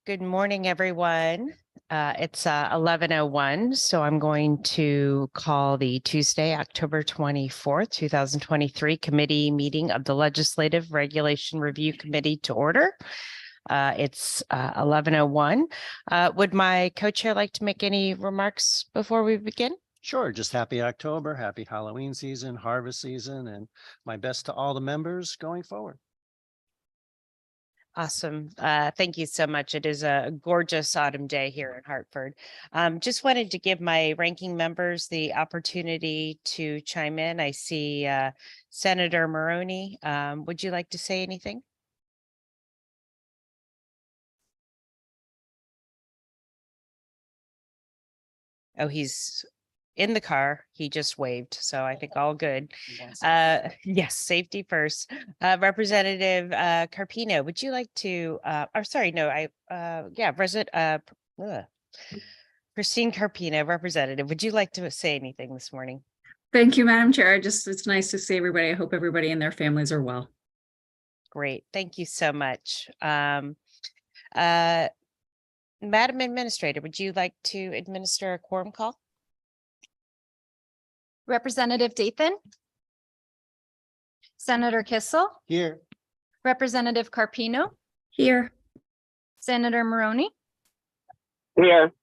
Good morning, everyone. It's 11:01, so I'm going to call the Tuesday, October 24th, 2023 committee meeting of the Legislative Regulation Review Committee to order. It's 11:01. Would my co-chair like to make any remarks before we begin? Sure. Just happy October, happy Halloween season, harvest season, and my best to all the members going forward. Awesome. Thank you so much. It is a gorgeous autumn day here in Hartford. Just wanted to give my ranking members the opportunity to chime in. I see Senator Maroney. Would you like to say anything? Oh, he's in the car. He just waved, so I think all good. Yes, safety first. Representative Carpino, would you like to or sorry, no, Christine Carpino, representative, would you like to say anything this morning? Thank you, Madam Chair. It's nice to see everybody. I hope everybody and their families are well. Great, thank you so much. Madam Administrator, would you like to administer a quorum call? Representative Dathan. Senator Kissel. Here. Representative Carpino. Here. Senator Maroney. Here.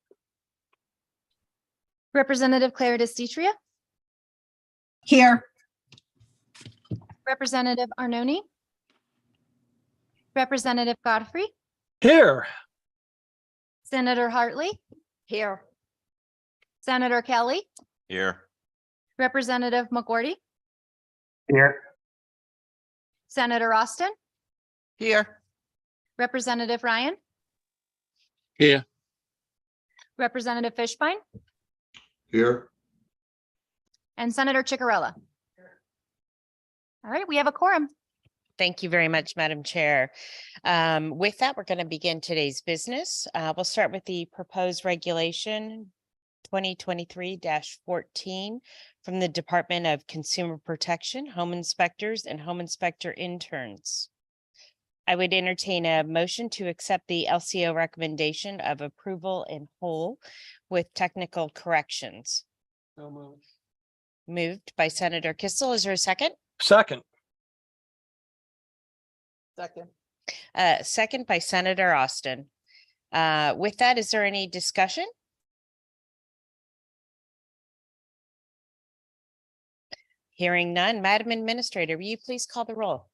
Representative Claire DeStitria. Here. Representative Arnone. Representative Godfrey. Here. Senator Hartley. Here. Senator Kelly. Here. Representative McGorty. Here. Senator Austin. Here. Representative Ryan. Here. Representative Fishbein. Here. And Senator Ciccarella. All right, we have a quorum. Thank you very much, Madam Chair. With that, we're going to begin today's business. We'll start with the proposed regulation 2023-14 from the Department of Consumer Protection, Home Inspectors and Home Inspector Interns. I would entertain a motion to accept the LCO recommendation of approval in whole with technical corrections. So moved. Moved by Senator Kissel. Is there a second? Second. Second. Second by Senator Austin. With that, is there any discussion? Hearing none, Madam Administrator, will you please call the roll?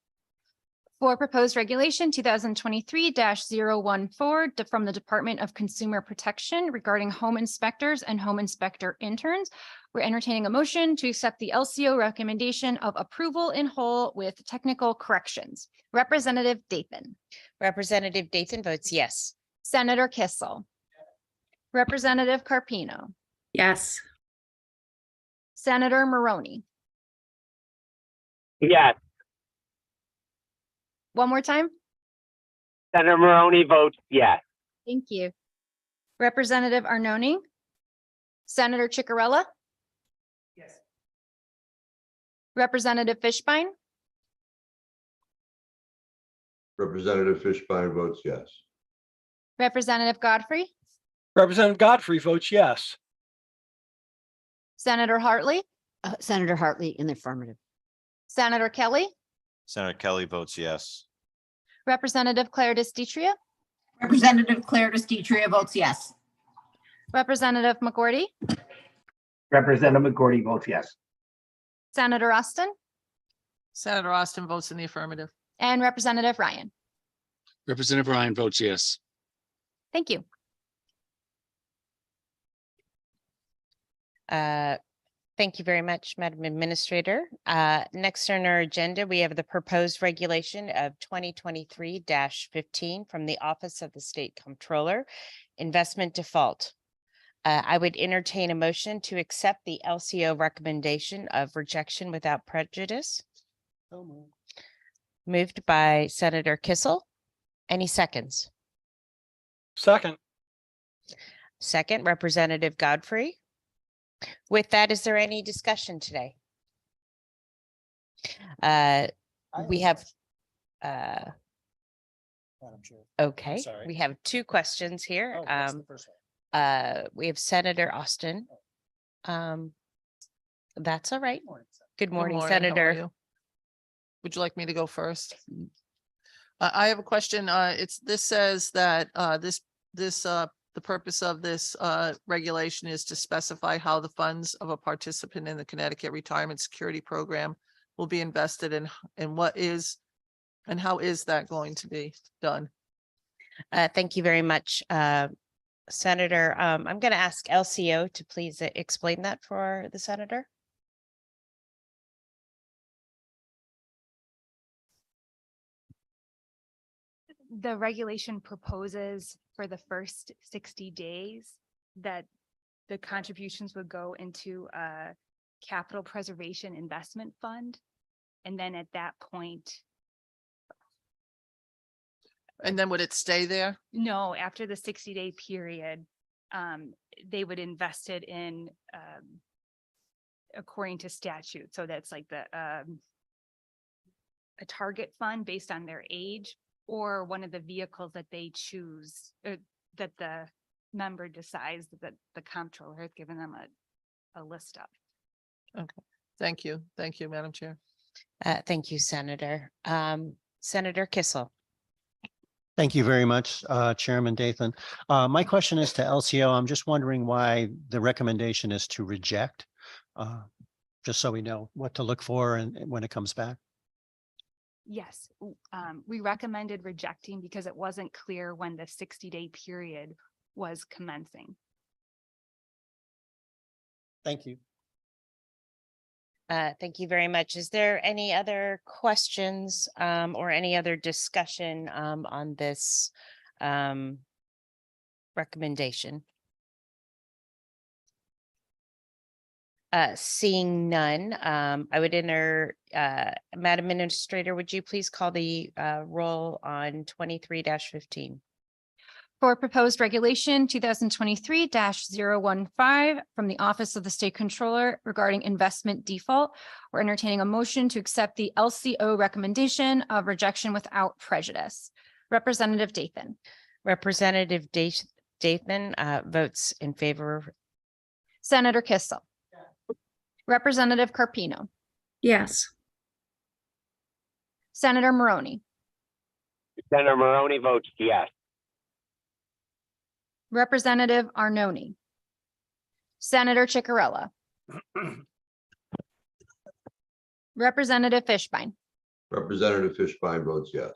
For proposed regulation 2023-014 from the Department of Consumer Protection regarding home inspectors and home inspector interns, we're entertaining a motion to accept the LCO recommendation of approval in whole with technical corrections. Representative Dathan. Representative Dathan votes yes. Senator Kissel. Representative Carpino. Yes. Senator Maroney. Yes. One more time. Senator Maroney votes yes. Thank you. Representative Arnone. Senator Ciccarella. Yes. Representative Fishbein. Representative Fishbein votes yes. Representative Godfrey. Representative Godfrey votes yes. Senator Hartley. Senator Hartley in the affirmative. Senator Kelly. Senator Kelly votes yes. Representative Claire DeStitria. Representative Claire DeStitria votes yes. Representative McGorty. Representative McGorty votes yes. Senator Austin. Senator Austin votes in the affirmative. And Representative Ryan. Representative Ryan votes yes. Thank you. Thank you very much, Madam Administrator. Next on our agenda, we have the proposed regulation of 2023-15 from the Office of the State Comptroller, investment default. I would entertain a motion to accept the LCO recommendation of rejection without prejudice. So moved. Moved by Senator Kissel. Any seconds? Second. Second, Representative Godfrey. With that, is there any discussion today? We have Madam Chair. Okay, sorry. we have two questions here. Oh, that's the first one. We have Senator Austin. That's all right. Good morning, how are Senator. you? Would you like me to go first? I have a question. This says that, the purpose of this, regulation is to specify how the funds of a participant in the Connecticut Retirement Security Program will be invested in, and how is that going to be done? Thank you very much, Senator. I'm going to ask LCO to please explain that for the senator. The regulation proposes for the first 60 days that the contributions would go into a capital preservation investment fund. And then at that point, And then would it stay there? no, after the 60-day period, they would invest it in according to statute. So that's like a target fund based on their age, or one of the vehicles that they choose, that the member decides that the comptroller has given them a list of. Thank you. Thank you, Madam Chair. Thank you, Senator. Senator Kissel. Thank you very much, Chairman Dathan. My question is to LCO. I'm just wondering why the recommendation is to reject, just so we know what to look for and when it comes back. Yes, we recommended rejecting because it wasn't clear when the 60-day period was commencing. Thank you. Thank you very much. Is there any other questions or any other discussion on this recommendation? Seeing none, I would Madam Administrator, would you please call the roll on 23-15? For proposed regulation 2023-015 from the Office of the State Controller regarding investment default, we're entertaining a motion to accept the LCO recommendation of rejection without prejudice. Representative Dathan. Representative Dathan votes in favor. Senator Kissel. Representative Carpino. Yes. Senator Maroney. Senator Maroney votes yes. Representative Arnone. Senator Ciccarella. Representative Fishbein. Representative Fishbein votes yes.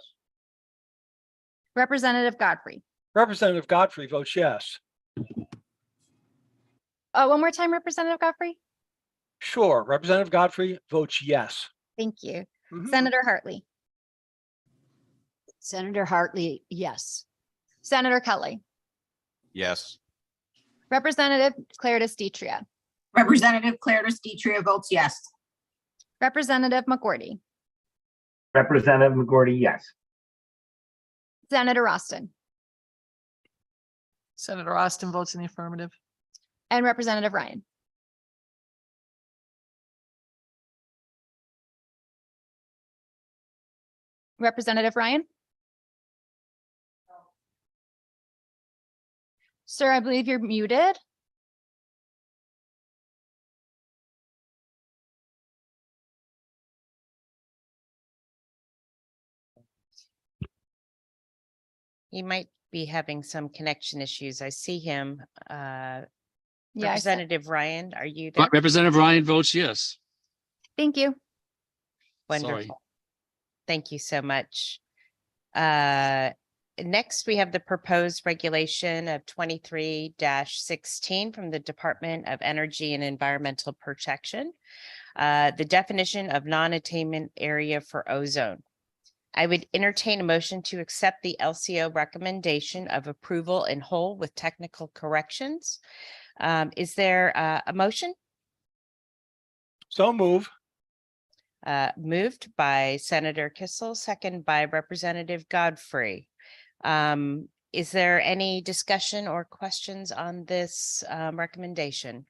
Representative Godfrey. Representative Godfrey votes yes. One more time, Representative Godfrey. Sure. Representative Godfrey votes yes. Thank you. Mhm. Senator Hartley. Senator Hartley, yes. Senator Kelly. Yes. Representative Claire DeStitria. Representative Claire DeStitria votes yes. Representative McGordy. Representative McGordy, yes. Senator Austin. Senator Austin votes in the affirmative. And Representative Ryan. Representative Ryan? Sir, I believe you're muted. He might be having some connection issues. I see him. Yeah, Representative Ryan, are you there? Representative Ryan votes yes. thank you. Wonderful. Thank you so much. Next, we have the proposed regulation of 23-16 from the Department of Energy and Environmental Protection. The definition of non-attainment area for ozone. I would entertain a motion to accept the LCO recommendation of approval in whole with technical corrections. Is there a motion? So move. Moved by Senator Kissel, second by Representative Godfrey. Is there any discussion or questions on this recommendation?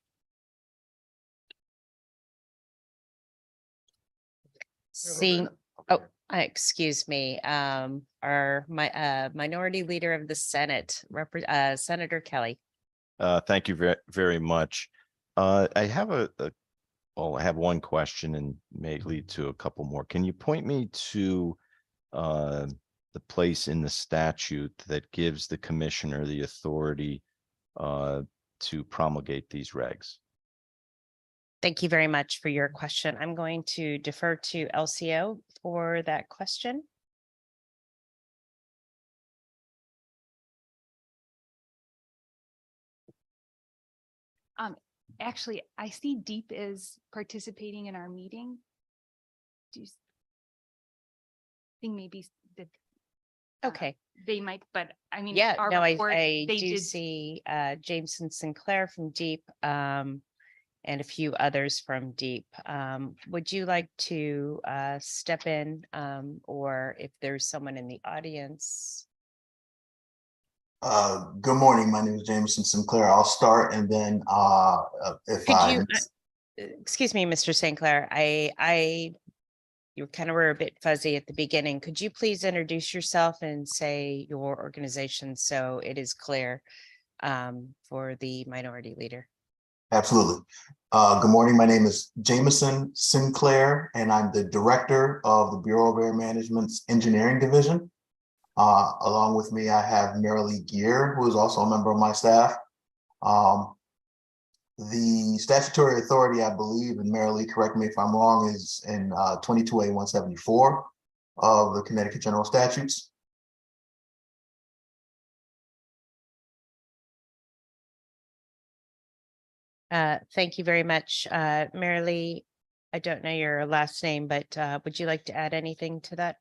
Seeing, oh, Excuse me, our minority leader of the Senate, Senator Kelly. Thank you very much. I have well, I have one question and may lead to a couple more. Can you point me to the place in the statute that gives the commissioner the authority to promulgate these regs? Thank you very much for your question. I'm going to defer to LCO for that question. Actually, I see Deep is participating in our meeting. Do you think maybe that Okay. they might, but I mean. Yeah, our no, report, I they do did- see Jameson Sinclair from Deep and a few others from Deep. Would you like to step in or if there's someone in the audience? Good morning. My name is Jameson Sinclair. I'll start and then if Could I you, excuse me, Mr. Sinclair, you kind of were a bit fuzzy at the beginning. Could you please introduce yourself and say your organization so it is clear for the minority leader? Absolutely. Good morning. My name is Jameson Sinclair, and I'm the director of the Bureau of Air Management's Engineering Division. Along with me, I have Marilee Gear, who is also a member of my staff. The statutory authority, I believe, and Marilee, correct me if I'm wrong, is in 22A-174 of the Connecticut General Statutes. Thank you very much. Marilee, I don't know your last name, but would you like to add anything to that?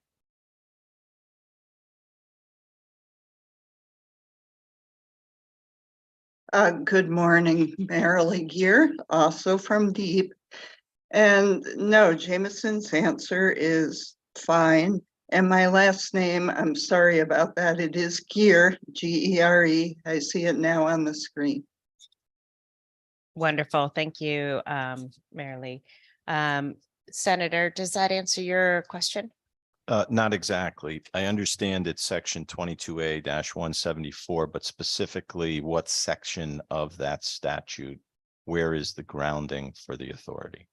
Good morning, Marilee Gear, also from Deep. And no, Jameson's answer is fine. And my last name, I'm sorry about that. It is Gear, G-E-R-E. I see it now on the screen. Wonderful. Thank you, Marilee. Senator, does that answer your question? Not exactly. I understand it's section 22A-174, but specifically what section of that statute? Where is the grounding for the authority?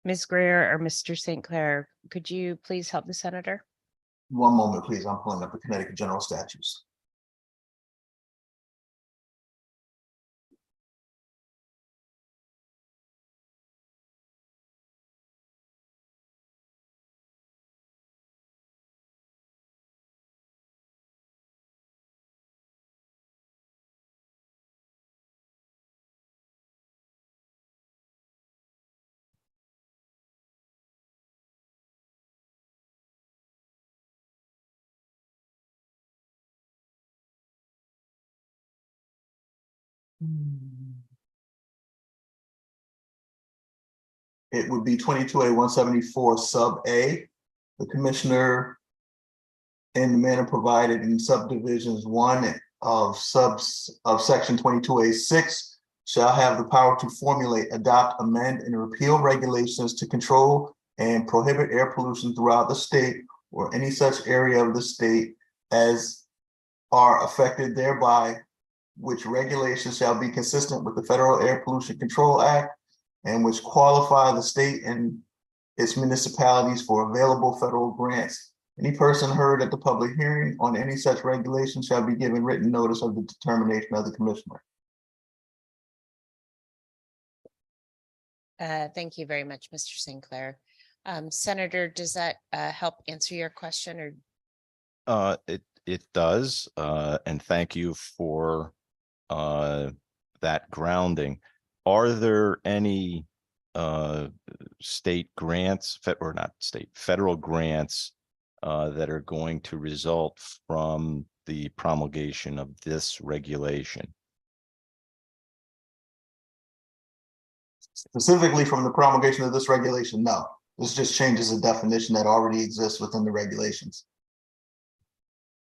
Ms. Greer or Mr. St. Clair, could you please help the senator? One moment, please. I'm pulling up the Connecticut General Statutes. It would be 22A-174 sub A. The commissioner, in the manner provided in subdivisions 1 of section 22A-6, shall have the power to formulate, adopt, amend, and repeal regulations to control and prohibit air pollution throughout the state or any such area of the state as are affected thereby, which regulations shall be consistent with the Federal Air Pollution Control Act and which qualify the state and its municipalities for available federal grants. Any person heard at the public hearing on any such regulation shall be given written notice of the determination of the commissioner. Thank you very much, Mr. Sinclair. Senator, does that help answer your question or? It does, and thank you for that grounding. Are there any state grants, or not state, federal grants that are going to result from the promulgation of this regulation? Specifically from the promulgation of this regulation, no. This just changes a definition that already exists within the regulations.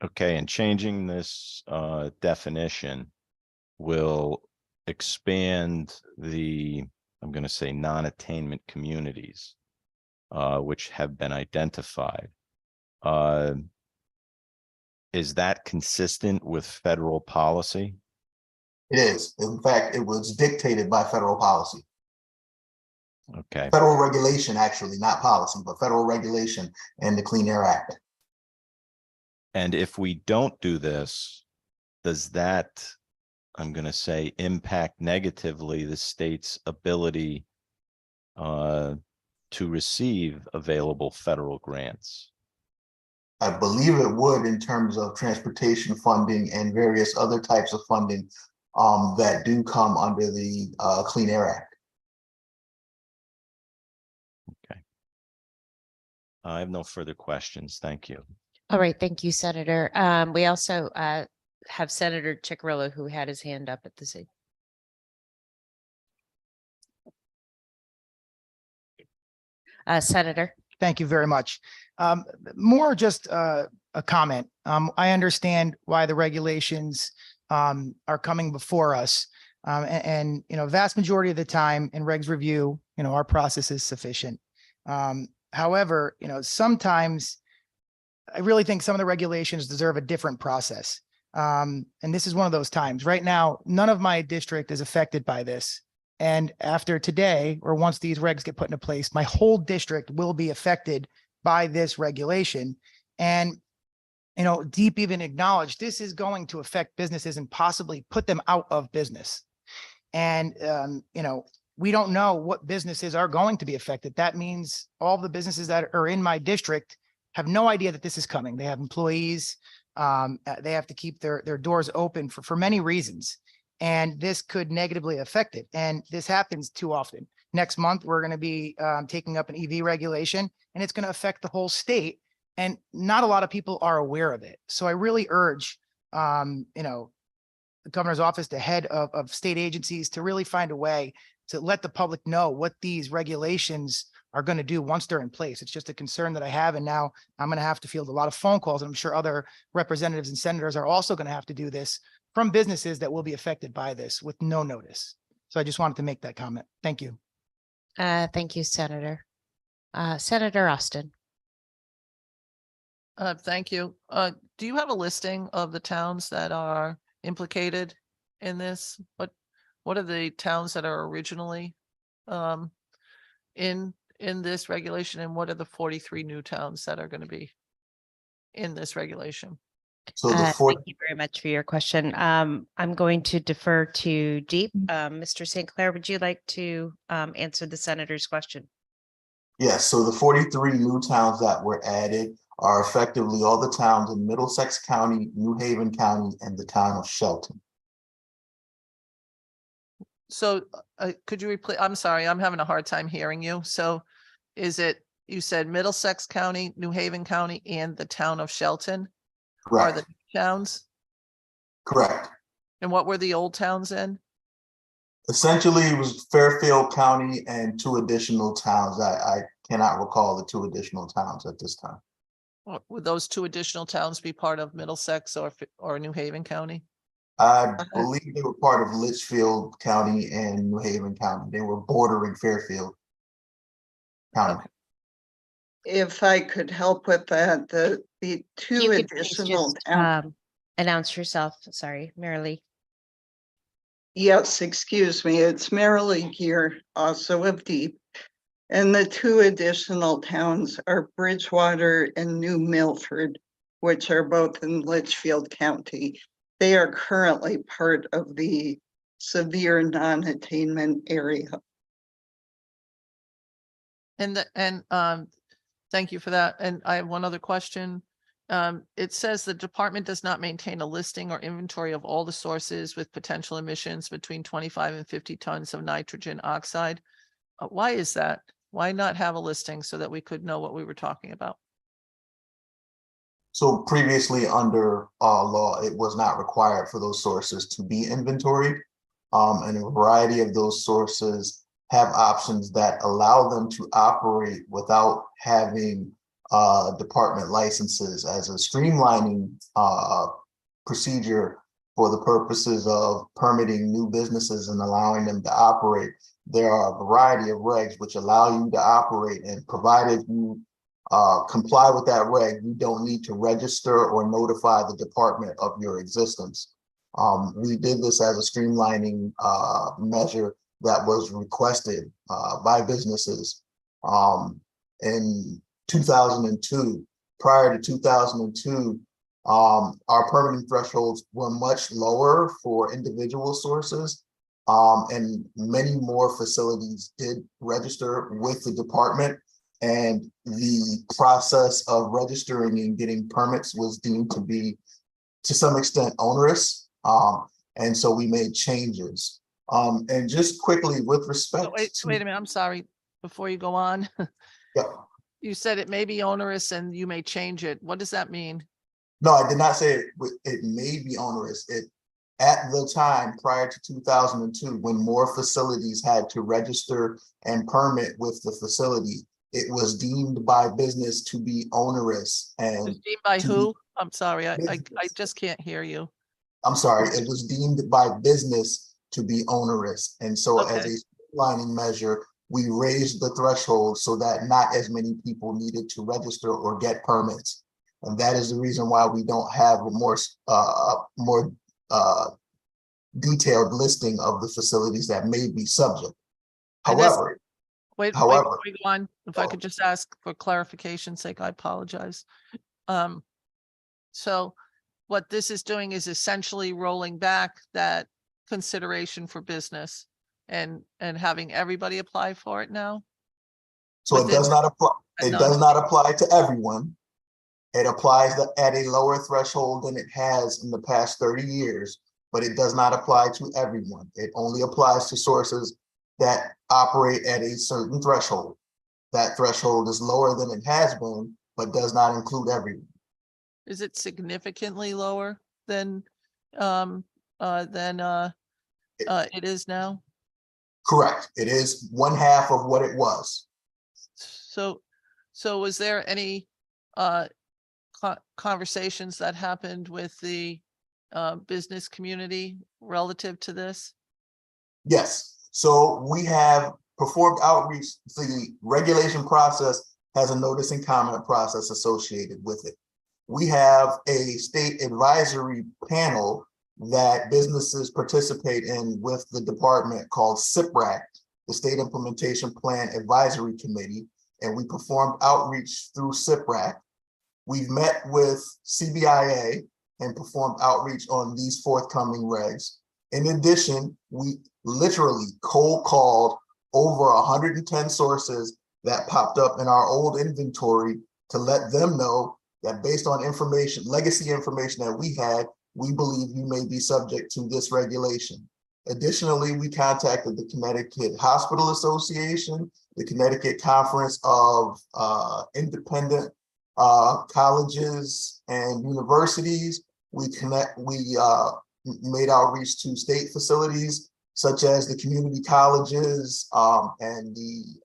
Okay, and changing this definition will expand the I'm going to say non-attainment communities, which have been identified. Is that consistent with federal policy? It is. In fact, it was dictated by federal policy. Okay. Federal regulation, actually, not policy, but federal regulation and the Clean Air Act. And if we don't do this, does that, I'm going to say, impact negatively the state's ability to receive available federal grants? I believe it would, in terms of transportation funding and various other types of funding that do come under the Clean Air Act. Okay. I have no further questions. Thank you. All right, thank you, Senator. We also have Senator Ciccarello, who had his hand up at the same. Senator. Thank you very much. More just a comment. I understand why the regulations are coming before us. And vast majority of the time in regs review, our process is sufficient. However, sometimes I really think some of the regulations deserve a different process. And this is one of those times. Right now, none of my district is affected by this. And after today, or once these regs get put into place, my whole district will be affected by this regulation. And, Deep even acknowledged this is going to affect businesses and possibly put them out of business. And, we don't know what businesses are going to be affected. That means all the businesses that are in my district have no idea that this is coming. They have employees. They have to keep their doors open for many reasons. And this could negatively affect it. And this happens too often. Next month, we're going to be taking up an EV regulation, and it's going to affect the whole state. And not a lot of people are aware of it. So I really urge, the governor's office, the head of state agencies, to really find a way to let the public know what these regulations are going to do once they're in place. It's just a concern that I have. And now I'm going to have to field a lot of phone calls. And I'm sure other representatives and senators are also going to have to do this from businesses that will be affected by this with no notice. So I just wanted to make that comment. Thank you. Thank you, Senator. Senator Austin. Thank you. Do you have a listing of the towns that are implicated in this? What are the towns that are originally in this regulation, and what are the 43 new towns that are going to be in this regulation? So thank you very much for your question. I'm going to defer to Deep. Mr. St. Clair, would you like to answer the senator's question? Yes, so the 43 new towns that were added are effectively all the towns in Middlesex County, New Haven County, and the town of Shelton. So could you repeat? I'm sorry, I'm having a hard time hearing you. So is it, you said Middlesex County, New Haven County, and the town of Shelton? Correct. Are the towns? Correct. And what were the old towns in? Essentially, it was Fairfield County and two additional towns. I cannot recall the two additional towns at this time. Would those two additional towns be part of Middlesex or New Haven County? I believe they were part of Litchfield County and New Haven County. They were bordering Fairfield County. Okay. If I could help with that, the two You could please additional just, announce yourself. Sorry, Marilee. Yes, excuse me. It's Marilee here, also of Deep. And the two additional towns are Bridgewater and New Milford, which are both in Litchfield County. They are currently part of the severe non-attainment area. And thank you for that. And I have one other question. It says the department does not maintain a listing or inventory of all the sources with potential emissions between 25 and 50 tons of nitrogen oxide. Why is that? Why not have a listing so that we could know what we were talking about? So previously under law, it was not required for those sources to be inventoried. And a variety of those sources have options that allow them to operate without having department licenses as a streamlining procedure for the purposes of permitting new businesses and allowing them to operate. there are a variety of regs which allow you to operate, and provided you comply with that reg, you don't need to register or notify the department of your existence. We did this as a streamlining measure that was requested by businesses in 2002. Prior to 2002, our permitting thresholds were much lower for individual sources, and many more facilities did register with the department, and the process of registering and getting permits was deemed to be, to some extent, onerous. And so we made changes. And just quickly with respect Wait to, a minute, I'm sorry, before you go on. yeah, You said it may be onerous and you may change it. What does that mean? no, I did not say it may be onerous. At the time prior to 2002, when more facilities had to register and permit with the facility, it was deemed by business to be onerous. And It's deemed by to who? I'm sorry, I business. just can't hear you. I'm sorry, it was deemed by business to be onerous. And so as Okay. a streamlining measure, we raised the threshold so that not as many people needed to register or get permits. And that is the reason why we don't have a more detailed listing of the facilities that may be subject. And this- However, Wait, however, before you go on, if I could just ask for clarification's sake, I apologize. So what this is doing is essentially rolling back that consideration for business and having everybody apply for it now? so it within does not apply. a It non- does not apply to everyone. It applies at a lower threshold than it has in the past 30 years, but it does not apply to everyone. It only applies to sources that operate at a certain threshold. That threshold is lower than it has been, but does not include everyone. Is it significantly lower than it is now? Correct. It is 1/2 of what it was. So was there any conversations that happened with the business community relative to this? Yes. So we have performed outreach. The regulation process has a notice and comment process associated with it. We have a state advisory panel that businesses participate in with the department called SIPRAC, the State Implementation Plan Advisory Committee, and we performed outreach through SIPRAC. We've met with CBIA and performed outreach on these forthcoming regs. In addition, we literally cold called over 110 sources that popped up in our old inventory to let them know that based on information, legacy information that we had, we believe you may be subject to this regulation. Additionally, we contacted the Connecticut Hospital Association, the Connecticut Conference of Independent Colleges and Universities. We made outreach to state facilities such as the community colleges and the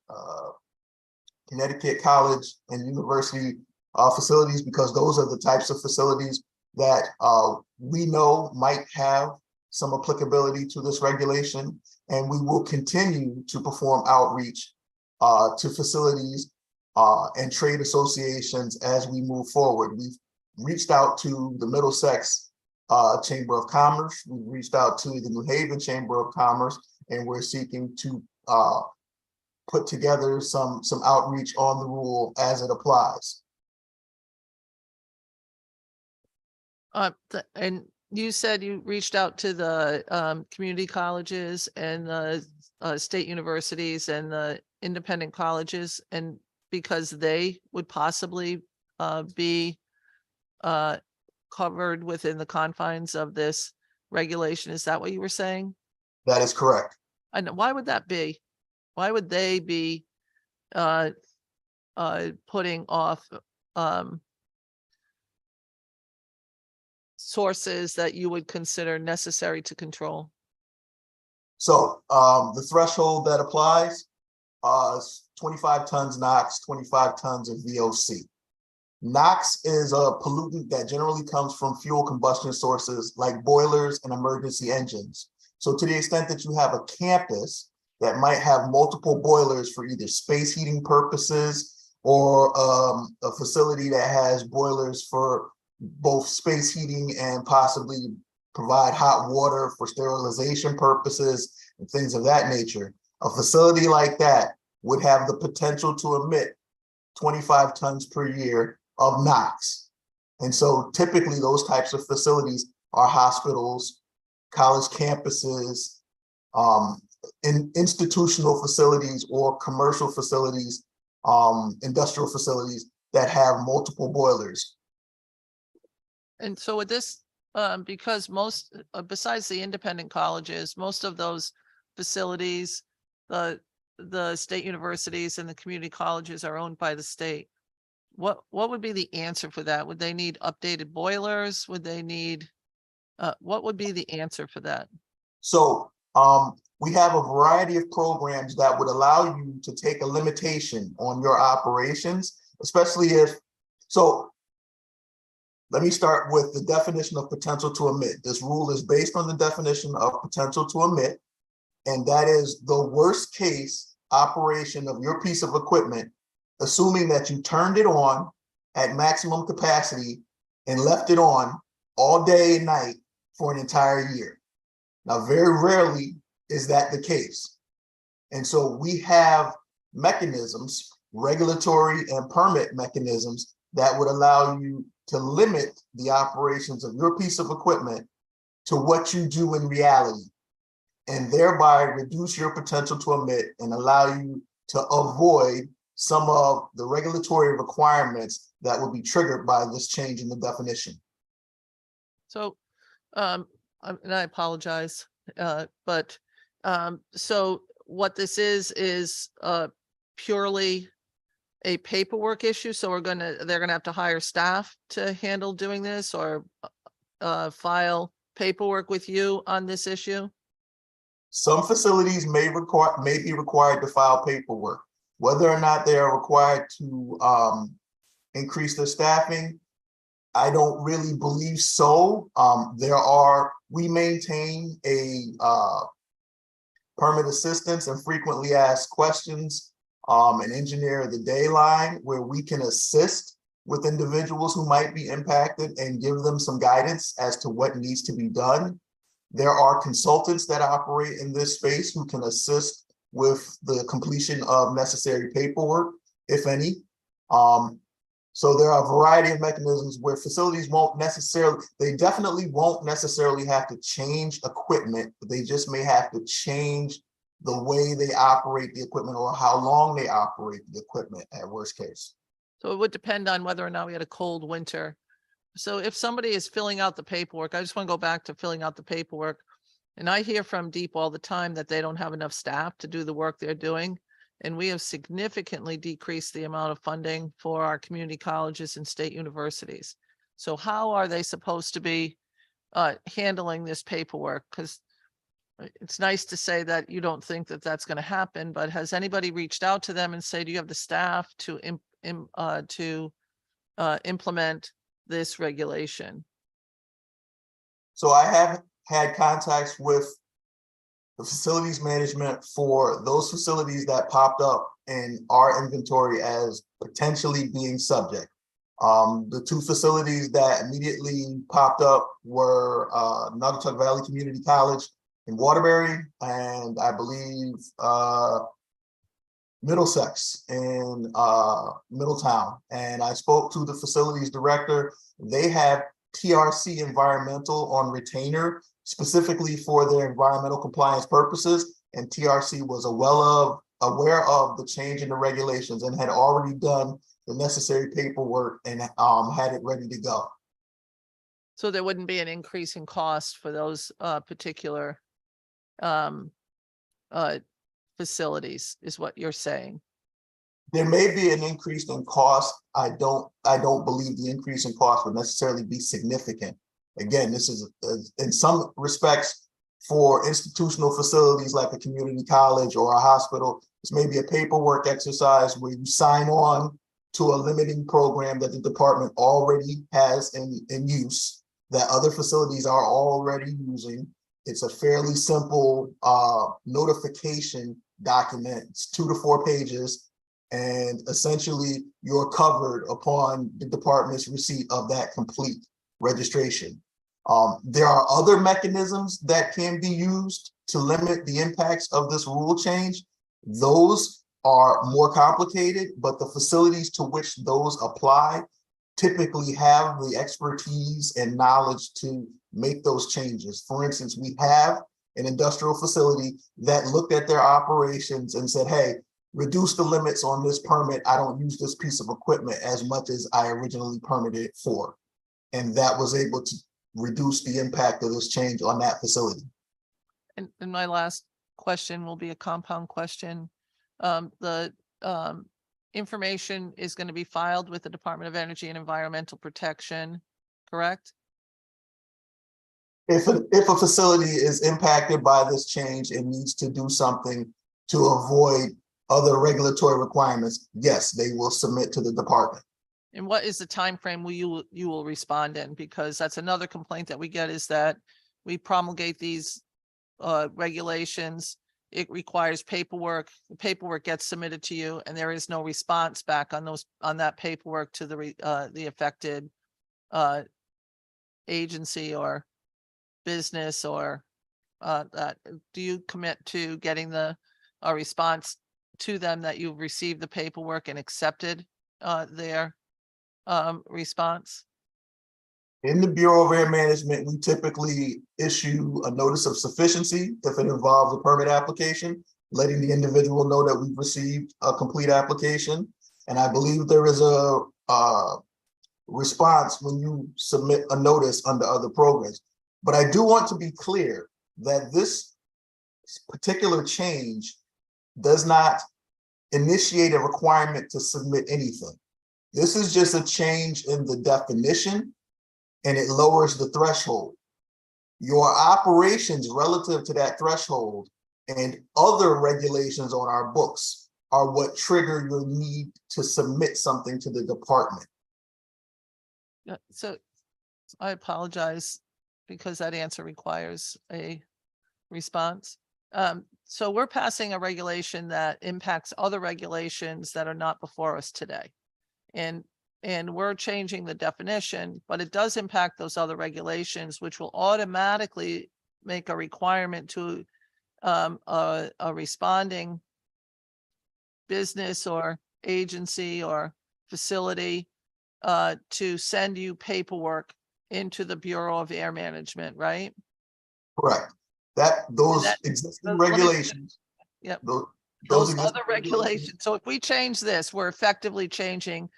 Connecticut College and University facilities, because those are the types of facilities that we know might have some applicability to this regulation. And we will continue to perform outreach to facilities and trade associations as we move forward. We've reached out to the Middlesex Chamber of Commerce. We've reached out to the New Haven Chamber of Commerce, and we're seeking to put together some outreach on the rule as it applies. And you said you reached out to the community colleges and the state universities and the independent colleges, and because they would possibly be covered within the confines of this regulation. Is that what you were saying? That is correct. And why would that be? Why would they be putting off sources that you would consider necessary to control? So the threshold that applies is 25 tons NOx, 25 tons of VOC. NOx is a pollutant that generally comes from fuel combustion sources like boilers and emergency engines. So to the extent that you have a campus that might have multiple boilers for either space heating purposes or a facility that has boilers for both space heating and possibly provide hot water for sterilization purposes and things of that nature. A facility like that would have the potential to emit 25 tons per year of NOx. And so typically those types of facilities are hospitals, college campuses, in institutional facilities or commercial facilities, industrial facilities that have multiple boilers. And so with this, because most, besides the independent colleges, most of those facilities, the state universities and the community colleges are owned by the state. What would be the answer for that? Would they need updated boilers? Would they need, what would be the answer for that? So we have a variety of programs that would allow you to take a limitation on your operations, especially if, so let me start with the definition of potential to emit. This rule is based on the definition of potential to emit, and that is the worst case operation of your piece of equipment, assuming that you turned it on at maximum capacity and left it on all day and night for an entire year. Now, very rarely is that the case. And so we have mechanisms, regulatory and permit mechanisms that would allow you to limit the operations of your piece of equipment to what you do in reality, and thereby reduce your potential to emit and allow you to avoid some of the regulatory requirements that would be triggered by this change in the definition. So, and I apologize, but so what this is purely a paperwork issue. So they're gonna have to hire staff to handle doing this, or file paperwork with you on this issue? Some facilities may be required to file paperwork. Whether or not they are required to increase their staffing, I don't really believe so. We maintain a permit assistance and frequently asked questions, an engineer of the day line, where we can assist with individuals who might be impacted and give them some guidance as to what needs to be done. There are consultants that operate in this space who can assist with the completion of necessary paperwork, if any. So there are a variety of mechanisms where facilities they definitely won't necessarily have to change equipment, but they just may have to change the way they operate the equipment or how long they operate the equipment at worst case. So it would depend on whether or not we had a cold winter. So if somebody is filling out the paperwork, I just want to go back to filling out the paperwork. And I hear from DEEP all the time that they don't have enough staff to do the work they're doing. And we have significantly decreased the amount of funding for our community colleges and state universities. So how are they supposed to be handling this paperwork? Because it's nice to say that you don't think that that's going to happen, but has anybody reached out to them and say, do you have the staff to implement this regulation? So I have had contacts with the facilities management for those facilities that popped up in our inventory as potentially being subject. The two facilities that immediately popped up were Naugatuck Valley Community College in Waterbury, and I believe Middlesex in Middletown. And I spoke to the facilities director. They have TRC environmental on retainer specifically for their environmental compliance purposes. And TRC was aware of the change in the regulations and had already done the necessary paperwork and had it ready to go. So there wouldn't be an increase in cost for those particular facilities, is what you're saying? There may be an increase in cost. I don't believe the increase in cost would necessarily be significant. Again, this is in some respects for institutional facilities like a community college or a hospital. This may be a paperwork exercise where you sign on to a limiting program that the department already has in use, that other facilities are already using. It's a fairly simple notification document. It's 2 to 4 pages. And essentially you're covered upon the department's receipt of that complete registration. There are other mechanisms that can be used to limit the impacts of this rule change. Those are more complicated, but the facilities to which those apply typically have the expertise and knowledge to make those changes. For instance, we have an industrial facility that looked at their operations and said, hey, reduce the limits on this permit. I don't use this piece of equipment as much as I originally permitted it for. And that was able to reduce the impact of this change on that facility. And my last question will be a compound question. The information is going to be filed with the Department of Energy and Environmental Protection, correct? If a facility is impacted by this change and needs to do something to avoid other regulatory requirements, yes, they will submit to the department. And what is the time frame you will respond in? Because that's another complaint that we get, is that we promulgate these regulations. It requires paperwork. The paperwork gets submitted to you, and there is no response back on that paperwork to the affected agency or business or that. Do you commit to getting a response to them that you've received the paperwork and accepted their response? In the Bureau of Air Management, we typically issue a notice of sufficiency if it involves a permit application, letting the individual know that we've received a complete application. And I believe there is a response when you submit a notice under other programs. But I do want to be clear that this particular change does not initiate a requirement to submit anything. This is just a change in the definition, and it lowers the threshold. Your operations relative to that threshold and other regulations on our books are what trigger your need to submit something to the department. Yeah, so I apologize because that answer requires a response. So we're passing a regulation that impacts other regulations that are not before us today. And we're changing the definition, but it does impact those other regulations, which will automatically make a requirement to a responding business or agency or facility to send you paperwork into the Bureau of Air Management, right? Correct. Those existing regulations. Yep. Those other regulations. So if we change this, we're effectively changing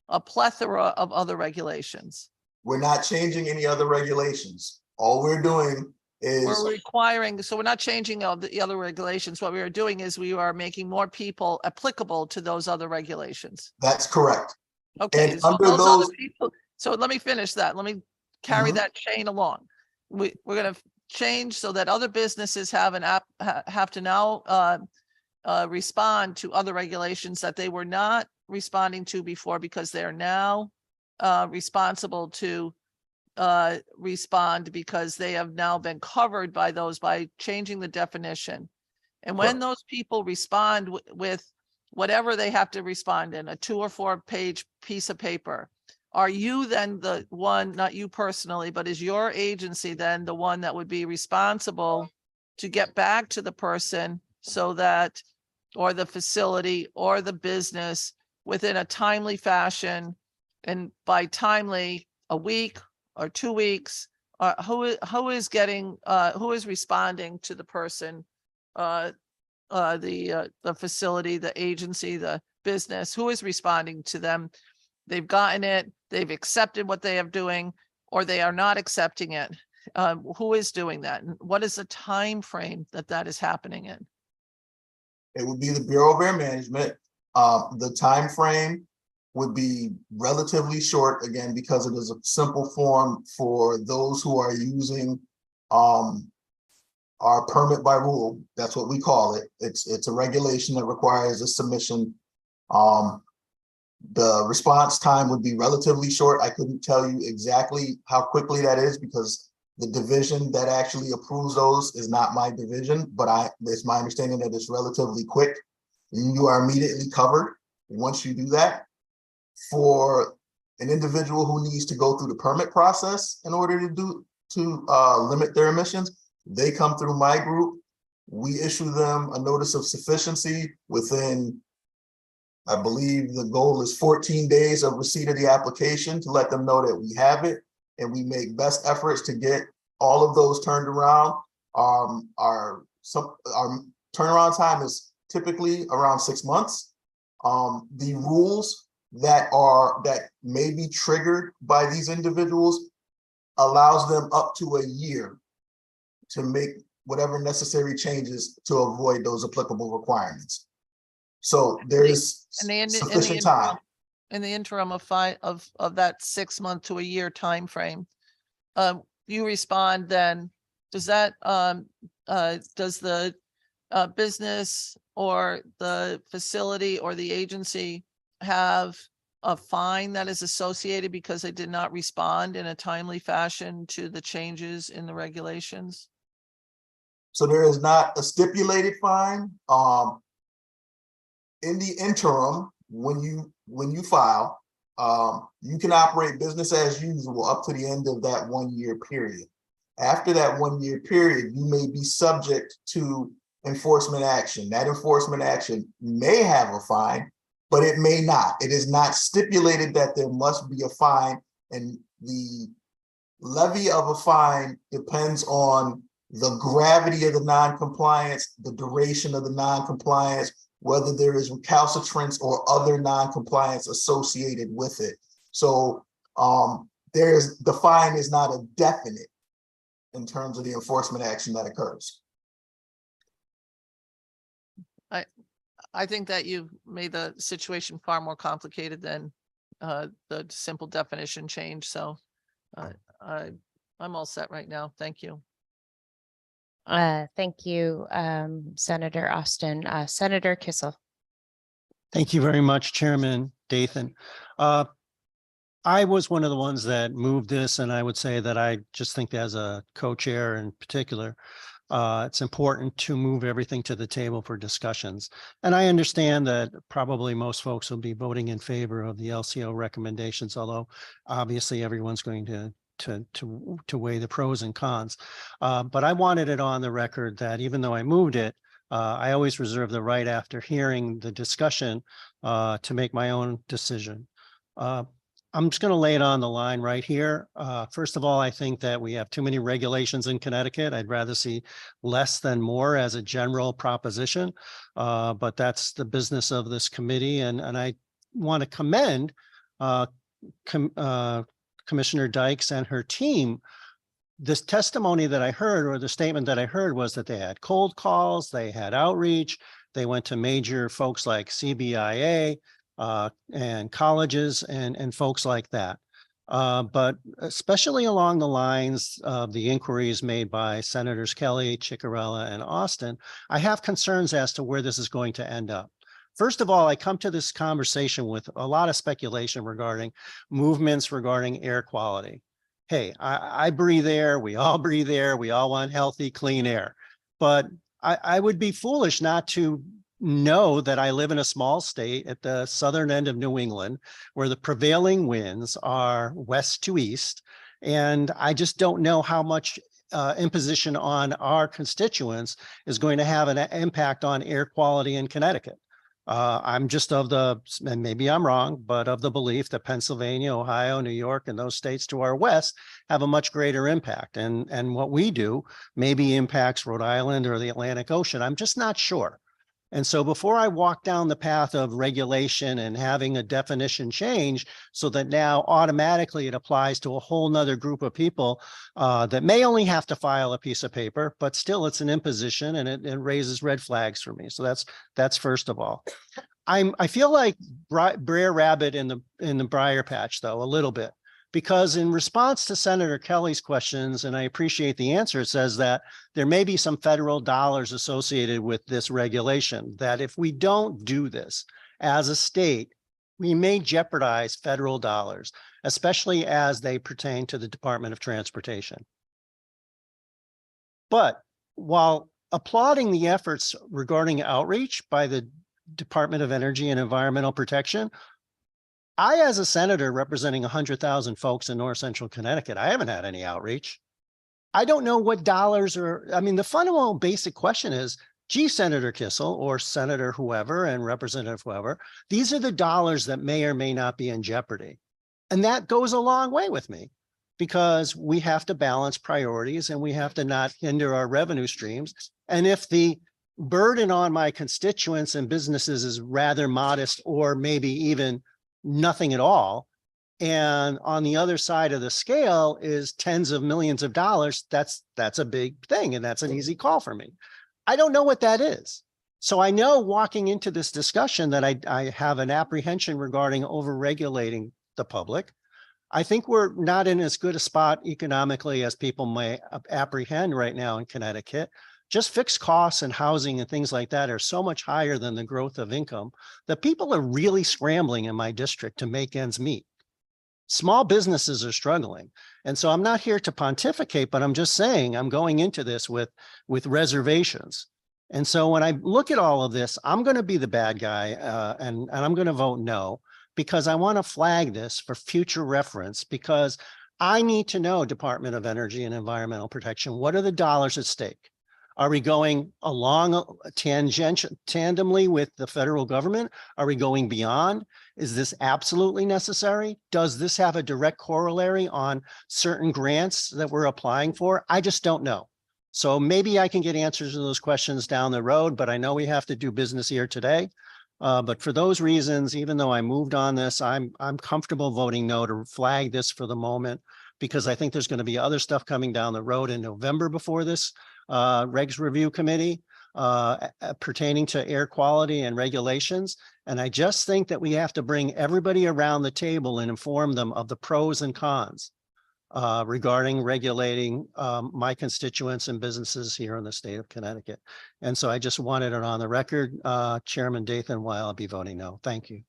a plethora of other regulations. We're not changing any other regulations. All we're doing is we're requiring, so we're not changing the other regulations. What we are doing is we are making more people applicable to those other regulations. That's correct. Okay, And so under those those other people, so let me finish that. Let me carry that chain along. We're going to change so that other businesses have to now respond to other regulations that they were not responding to before, because they are now responsible to respond because they have now been covered by those by changing the definition. And when those people respond with whatever they have to respond in, a 2 or 4 page piece of paper, are you then the one, not you personally, but is your agency then the one that would be responsible to get back to the person so that, or the facility or the business, within a timely fashion? And by timely, a week or 2 weeks, who is responding to the person, the facility, the agency, the business, who is responding to them? They've gotten it, they've accepted what they are doing, or they are not accepting it. Who is doing that? And what is the time frame that is happening in? It would be the Bureau of Air Management. The time frame would be relatively short, again, because it is a simple form for those who are using our permit by rule. That's what we call it. It's a regulation that requires a submission. The response time would be relatively short. I couldn't tell you exactly how quickly that is because The division that actually approves those is not my division, but it's my understanding that it's relatively quick. You are immediately covered once you do that. For an individual who needs to go through the permit process in order to limit their emissions, they come through my group. We issue them a notice of sufficiency within, I believe the goal is 14 days of receipt of the application to let them know that we have it, and we make best efforts to get all of those turned around. Our turnaround time is typically around 6 months. The rules that may be triggered by these individuals allows them up to a year to make whatever necessary changes to avoid those applicable requirements. So there is sufficient time. In the interim of that 6 month to a year timeframe, you respond, then does that does the business or the facility or the agency have a fine that is associated because they did not respond in a timely fashion to the changes in the regulations? So there is not a stipulated fine. In the interim, when you file, you can operate business as usual up to the end of that 1 year period. After that 1 year period, you may be subject to enforcement action. That enforcement action may have a fine, but it may not. It is not stipulated that there must be a fine, and the levy of a fine depends on the gravity of the non-compliance, the duration of the non-compliance, whether there is recalcitrance or other non-compliance associated with it. So the fine is not a definite in terms of the enforcement action that occurs. I think that you've made the situation far more complicated than the simple definition change. So I'm all set right now. Thank you. Thank you, Senator Austin. Senator Kissel. Thank you very much, Chairman Dathan. I was one of the ones that moved this, and I would say that I just think as a co-chair in particular, it's important to move everything to the table for discussions. And I understand that probably most folks will be voting in favor of the LCO recommendations, although obviously everyone's going to weigh the pros and cons. But I wanted it on the record that even though I moved it, I always reserve the right after hearing the discussion to make my own decision. I'm just going to lay it on the line right here. First of all, I think that we have too many regulations in Connecticut. I'd rather see less than more as a general proposition, but that's the business of this committee. And I want to commend Commissioner Dykes and her team. This testimony that I heard, or the statement that I heard, was that they had cold calls, they had outreach, they went to major folks like CBIA, and colleges and folks like that. But especially along the lines of the inquiries made by Senators Kelly, Ciccarella, and Austin, I have concerns as to where this is going to end up. First of all, I come to this conversation with a lot of speculation regarding movements regarding air quality. Hey, I breathe air, we all breathe air, we all want healthy, clean air. But I would be foolish not to know that I live in a small state at the southern end of New England, where the prevailing winds are west to east. And I just don't know how much imposition on our constituents is going to have an impact on air quality in Connecticut. I'm just of the, and maybe I'm wrong, but of the belief that Pennsylvania, Ohio, New York, and those states to our west have a much greater impact. And what we do maybe impacts Rhode Island or the Atlantic Ocean. I'm just not sure. And so before I walk down the path of regulation and having a definition change so that now automatically it applies to a whole nother group of people that may only have to file a piece of paper, but still it's an imposition and it raises red flags for me. So that's first of all. I feel like Brer Rabbit in the briar patch, though, a little bit. Because in response to Senator Kelly's questions, and I appreciate the answer, it says that there may be some federal dollars associated with this regulation, that if we don't do this as a state, we may jeopardize federal dollars, especially as they pertain to the Department of Transportation. But while applauding the efforts regarding outreach by the Department of Energy and Environmental Protection, I, as a senator representing 100,000 folks in North Central Connecticut, I haven't had any outreach. I don't know what dollars are. I mean, the fundamental basic question is, gee, Senator Kissel or Senator whoever and Representative whoever, these are the dollars that may or may not be in jeopardy. And that goes a long way with me, because we have to balance priorities and we have to not hinder our revenue streams. And if the burden on my constituents and businesses is rather modest or maybe even nothing at all, and on the other side of the scale is tens of millions of dollars, that's a big thing, and that's an easy call for me. I don't know what that is. So I know walking into this discussion that I have an apprehension regarding over-regulating the public. I think we're not in as good a spot economically as people may apprehend right now in Connecticut. Just fixed costs and housing and things like that are so much higher than the growth of income that people are really scrambling in my district to make ends meet. Small businesses are struggling. And so I'm not here to pontificate, but I'm just saying I'm going into this with reservations. And so when I look at all of this, I'm going to be the bad guy and I'm going to vote no, because I want to flag this for future reference, because I need to know, Department of Energy and Environmental Protection, what are the dollars at stake? Are we going along tandemly with the federal government? Are we going beyond? Is this absolutely necessary? Does this have a direct corollary on certain grants that we're applying for? I just don't know. So maybe I can get answers to those questions down the road, but I know we have to do business here today. But for those reasons, even though I moved on this, I'm comfortable voting no to flag this for the moment, because I think there's going to be other stuff coming down the road in November before this regs review committee pertaining to air quality and regulations. And I just think that we have to bring everybody around the table and inform them of the pros and cons regarding regulating my constituents and businesses here in the state of Connecticut. And so I just wanted it on the record, Chairman Dathan, why I'll be voting no. Thank you.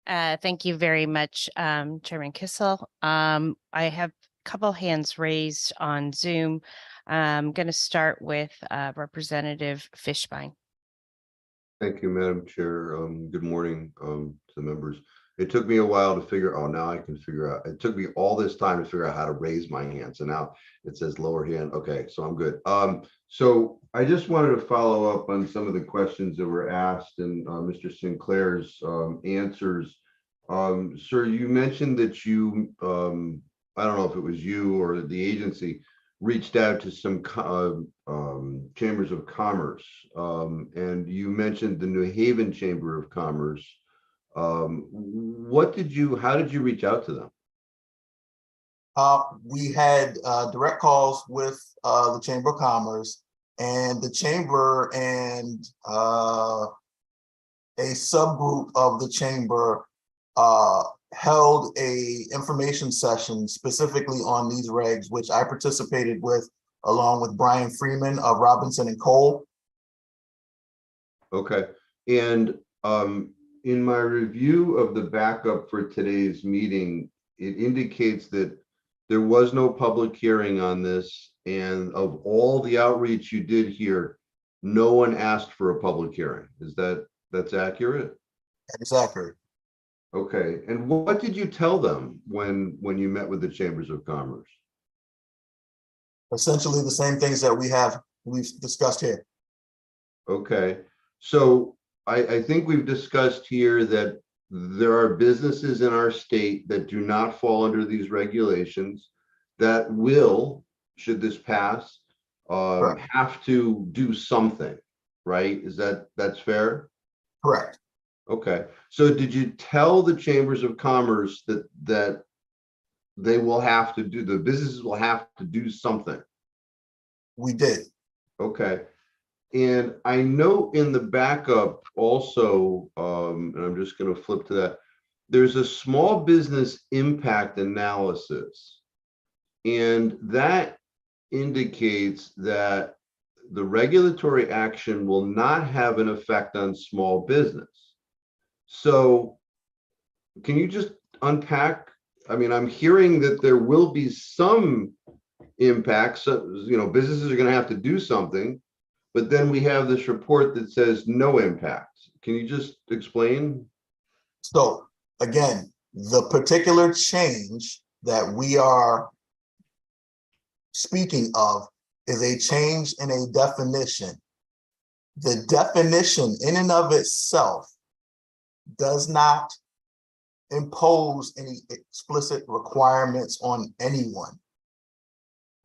Thank you very much, Chairman Kissel. I have a couple hands raised on Zoom. I'm going to start with Representative Fishbein. Thank you, Madam Chair. Good morning to the members. It took me a while to figure, oh, now I can figure out. It took me all this time to figure out how to raise my hand. So now it says lower hand. Okay, so I'm good. So I just wanted to follow up on some of the questions that were asked and Mr. Sinclair's answers. Sir, you mentioned that you, I don't know if it was you or the agency, reached out to some chambers of commerce, and you mentioned the New Haven Chamber of Commerce. How did you reach out to them? We had direct calls with the Chamber of Commerce, and the Chamber and a subgroup of the Chamber held a information session specifically on these regs, which I participated with along with Brian Freeman of Robinson and Cole. Okay, and in my review of the backup for today's meeting, it indicates that there was no public hearing on this, and of all the outreach you did here, no one asked for a public hearing. That's accurate? That is accurate. Okay, and what did you tell them when you met with the Chambers of Commerce? Essentially the same things that we've discussed here. Okay, so I think we've discussed here that there are businesses in our state that do not fall under these regulations that will, should this pass, have to do something, right? That's fair? Correct. Okay, so did you tell the Chambers of Commerce that they will have to do, the businesses will have to do something? We did. Okay. And I know in the backup also, and I'm just going to flip to that, there's a small business impact analysis. And that indicates that the regulatory action will not have an effect on small business. So can you just unpack? I mean, I'm hearing that there will be some impacts. Businesses are going to have to do something, but then we have this report that says no impact. Can you just explain? So again, the particular change that we are speaking of is a change in a definition. The definition in and of itself does not impose any explicit requirements on anyone.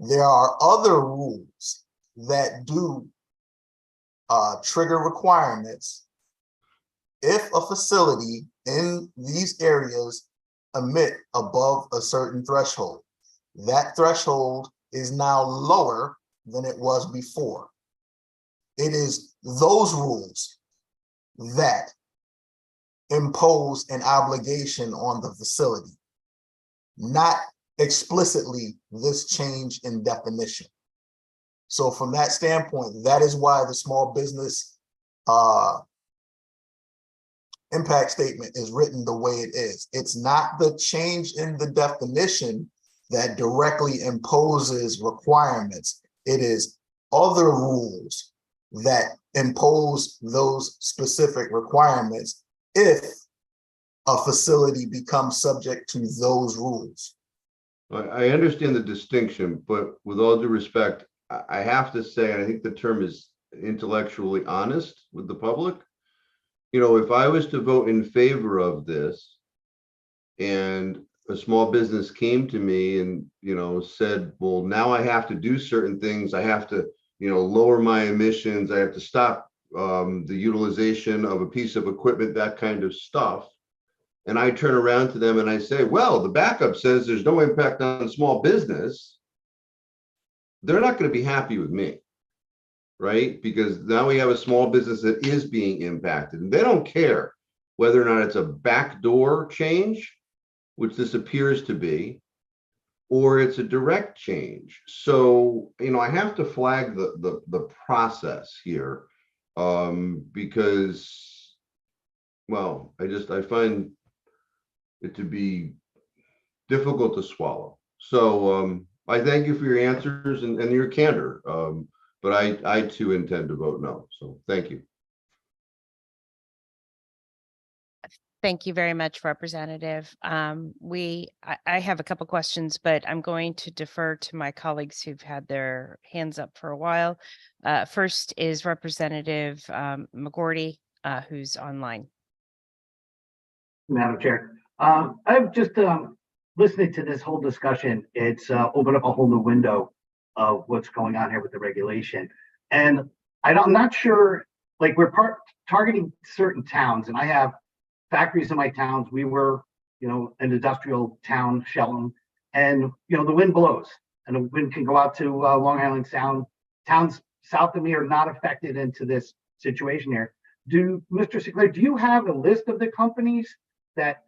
There are other rules that do trigger requirements if a facility in these areas emit above a certain threshold. That threshold is now lower than it was before. It is those rules that impose an obligation on the facility, not explicitly this change in definition. So from that standpoint, that is why the small business impact statement is written the way it is. It's not the change in the definition that directly imposes requirements. It is other rules that impose those specific requirements if a facility becomes subject to those rules. I understand the distinction, but with all due respect, I have to say, and I think the term is intellectually honest with the public. If I was to vote in favor of this and a small business came to me and, said, well, now I have to do certain things. I have to, lower my emissions. I have to stop the utilization of a piece of equipment, that kind of stuff. And I turn around to them and I say, well, the backup says there's no impact on small business. They're not going to be happy with me, right? Because now we have a small business that is being impacted, and they don't care whether or not it's a backdoor change, which this appears to be, or it's a direct change. So, I have to flag the process here because, well, I find it to be difficult to swallow. So I thank you for your answers and your candor. But I too intend to vote no. So thank you. Thank you very much, Representative. I have a couple questions, but I'm going to defer to my colleagues who've had their hands up for a while. First is Representative McGorty, who's online. Madam Chair, I've just listening to this whole discussion. It's opened up a whole new window of what's going on here with the regulation. And I'm not sure, like we're targeting certain towns, and I have factories in my towns. We were, an industrial town, Shelton, and, the wind blows and the wind can go out to Long Island Sound. Towns south of me are not affected into this situation here. Mr. Sinclair, do you have a list of the companies that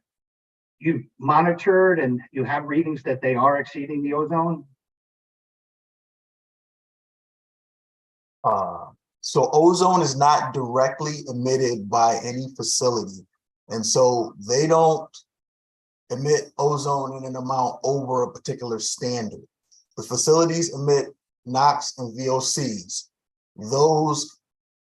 you've monitored and you have readings that they are exceeding the ozone? So ozone is not directly emitted by any facility. And so they don't emit ozone in an amount over a particular standard. The facilities emit NOx and VOCs. Those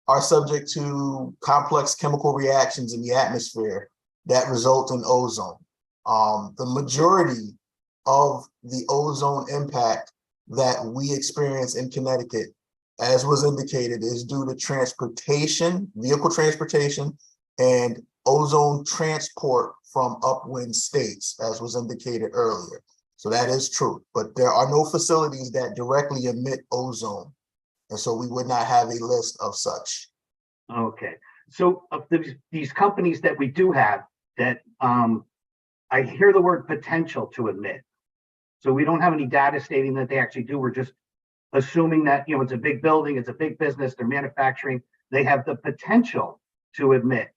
are subject to complex chemical reactions in the atmosphere that result in ozone. The majority of the ozone impact that we experience in Connecticut, as was indicated, is due to transportation, vehicle transportation, and ozone transport from upwind states, as was indicated earlier. So that is true, but there are no facilities that directly emit ozone. And so we would not have a list of such. Okay, so of these companies that we do have that I hear the word potential to emit. So we don't have any data stating that they actually do. We're just assuming that, it's a big building, it's a big business, they're manufacturing, they have the potential to emit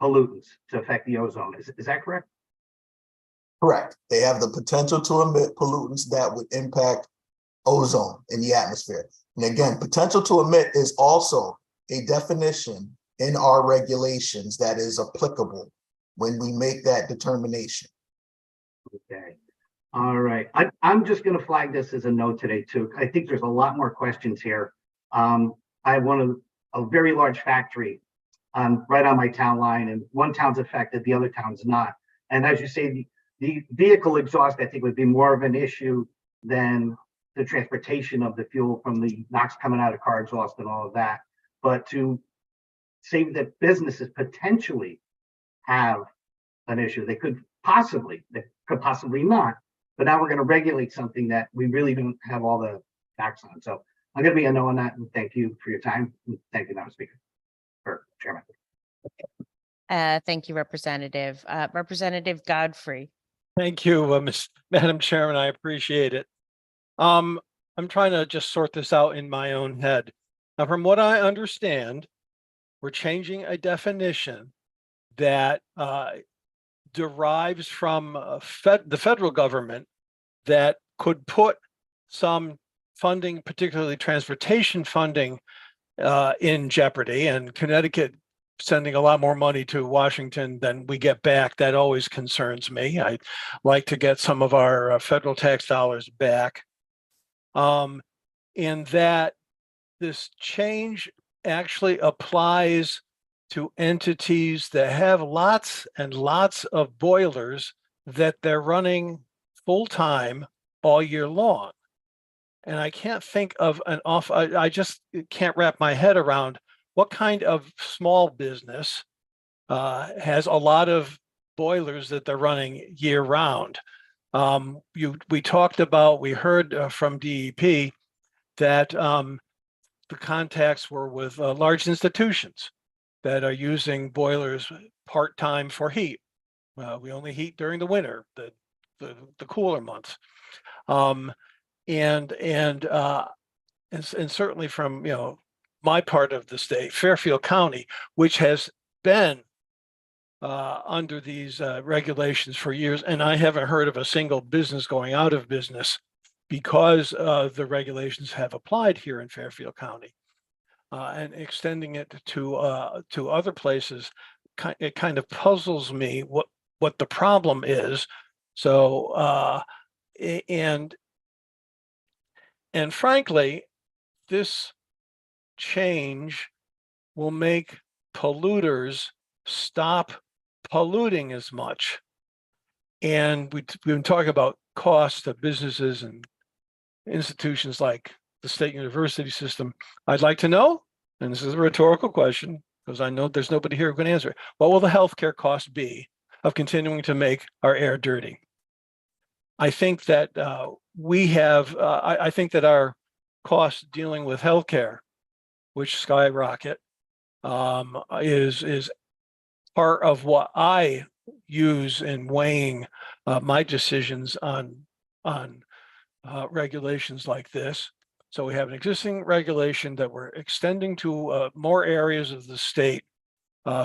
pollutants to affect the ozone. Is that correct? Correct. They have the potential to emit pollutants that would impact ozone in the atmosphere. And again, potential to emit is also a definition in our regulations that is applicable when we make that determination. Okay. All right, I'm just gonna flag this as a no today too. I think there's a lot more questions here. I have a very large factory right on my town line, and one town's affected, the other town's not. And as you say, the vehicle exhaust, I think, would be more of an issue than the transportation of the fuel from the NOx coming out of car exhaust and all of that. But to say that businesses potentially have an issue, they could possibly not. But now we're going to regulate something that we really don't have all the facts on. So I'm going to be a no on that. And thank you for your time. And thank you, Madam Speaker, or Chairman. Thank you, Representative. Representative Godfrey. Thank you, Madam Chairman. I appreciate it. I'm trying to just sort this out in my own head. Now, from what I understand, we're changing a definition that derives from the federal government that could put some funding, particularly transportation funding, in jeopardy. And Connecticut sending a lot more money to Washington than we get back. That always concerns me. I'd like to get some of our federal tax dollars back. In that this change actually applies to entities that have lots and lots of boilers that they're running full time all year long. And I can't think of I just can't wrap my head around what kind of small business has a lot of boilers that they're running year round. We heard from DEP that the contacts were with large institutions that are using boilers part-time for heat. We only heat during the winter, the cooler months. And certainly from, my part of the state, Fairfield County, which has been under these regulations for years. And I haven't heard of a single business going out of business because the regulations have applied here in Fairfield County. And extending it to other places, it kind of puzzles me what the problem is. So and frankly, this change will make polluters stop polluting as much. And we've been talking about cost to businesses and institutions like the state university system. I'd like to know, and this is a rhetorical question because I know there's nobody here who can answer it. What will the healthcare cost be of continuing to make our air dirty? I think that I think that our costs dealing with healthcare, which skyrocket, is part of what I use in weighing my decisions on regulations like this. So we have an existing regulation that we're extending to more areas of the state.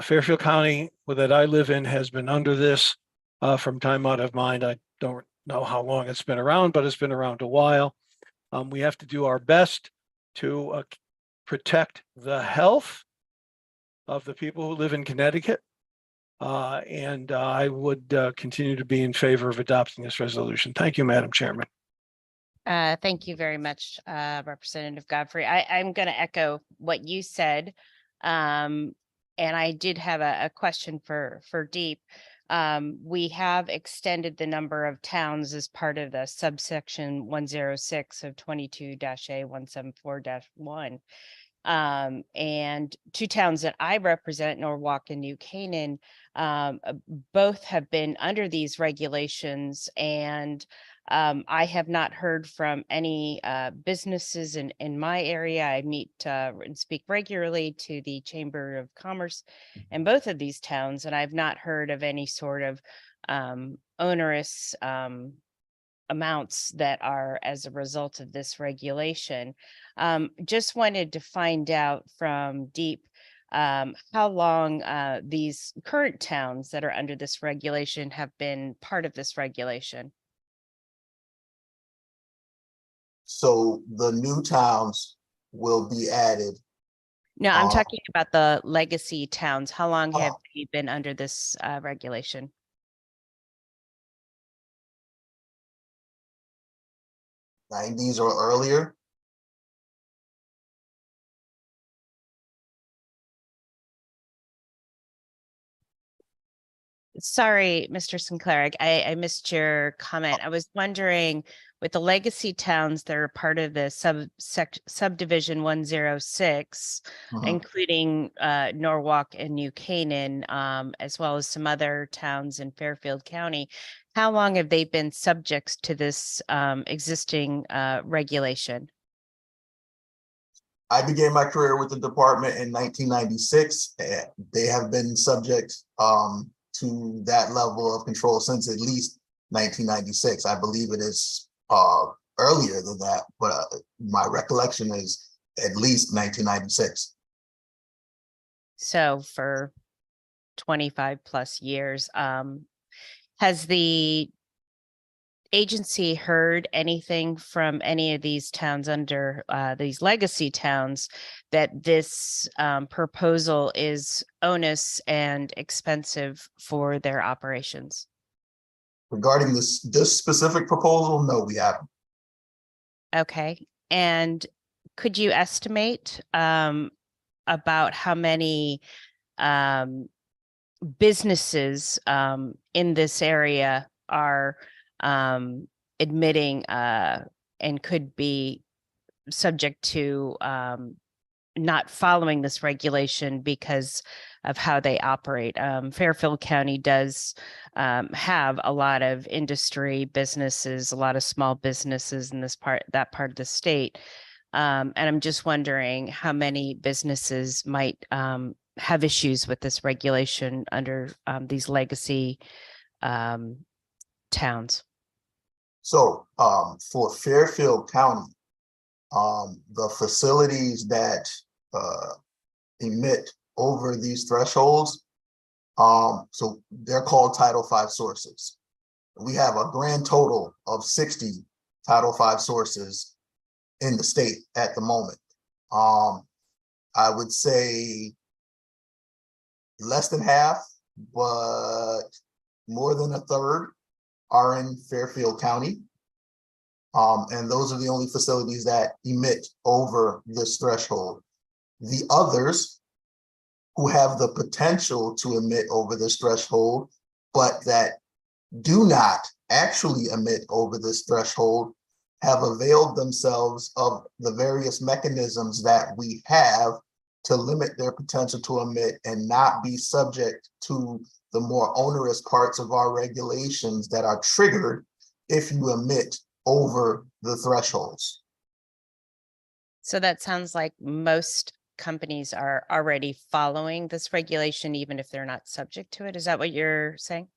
Fairfield County, that I live in, has been under this from time out of mind. I don't know how long it's been around, but it's been around a while. We have to do our best to protect the health of the people who live in Connecticut. And I would continue to be in favor of adopting this resolution. Thank you, Madam Chairman. Thank you very much, Representative Godfrey. I'm going to echo what you said. And I did have a question for Deep. We have extended the number of towns as part of the subsection 106 of 22-A174-1. And two towns that I represent, Norwalk and New Canaan, both have been under these regulations, and I have not heard from any businesses in my area. I meet and speak regularly to the Chamber of Commerce in both of these towns, and I've not heard of any sort of onerous amounts that are as a result of this regulation. Just wanted to find out from Deep how long these current towns that are under this regulation have been part of this regulation. So the new towns will be added. No, I'm talking about the legacy towns. How long have you been under this regulation? 90s or earlier. Sorry, Mr. Sinclair, I missed your comment. I was wondering, with the legacy towns that are part of the subdivision 106, including Norwalk and New Canaan, as well as some other towns in Fairfield County, how long have they been subjects to this existing regulation? I began my career with the department in 1996. They have been subject to that level of control since at least 1996. I believe it is earlier than that, but my recollection is at least 1996. So for 25 plus years, has the agency heard anything from any of these towns under these legacy towns that this proposal is onerous and expensive for their operations? Regarding this specific proposal, no, we haven't. Okay. And could you estimate about how many businesses in this area are admitting and could be subject to not following this regulation because of how they operate? Fairfield County does have a lot of industry businesses, a lot of small businesses in that part of the state. And I'm just wondering how many businesses might have issues with this regulation under these legacy towns. So for Fairfield County, the facilities that emit over these thresholds, so they're called Title V sources. We have a grand total of 60 Title V sources in the state at the moment. I would say less than half, but more than a third are in Fairfield County. And those are the only facilities that emit over this threshold. The others who have the potential to emit over this threshold, but that do not actually emit over this threshold, have availed themselves of the various mechanisms that we have to limit their potential to emit and not be subject to the more onerous parts of our regulations that are triggered if you emit over the thresholds. So that sounds like most companies are already following this regulation, even if they're not subject to it. Is that what you're saying?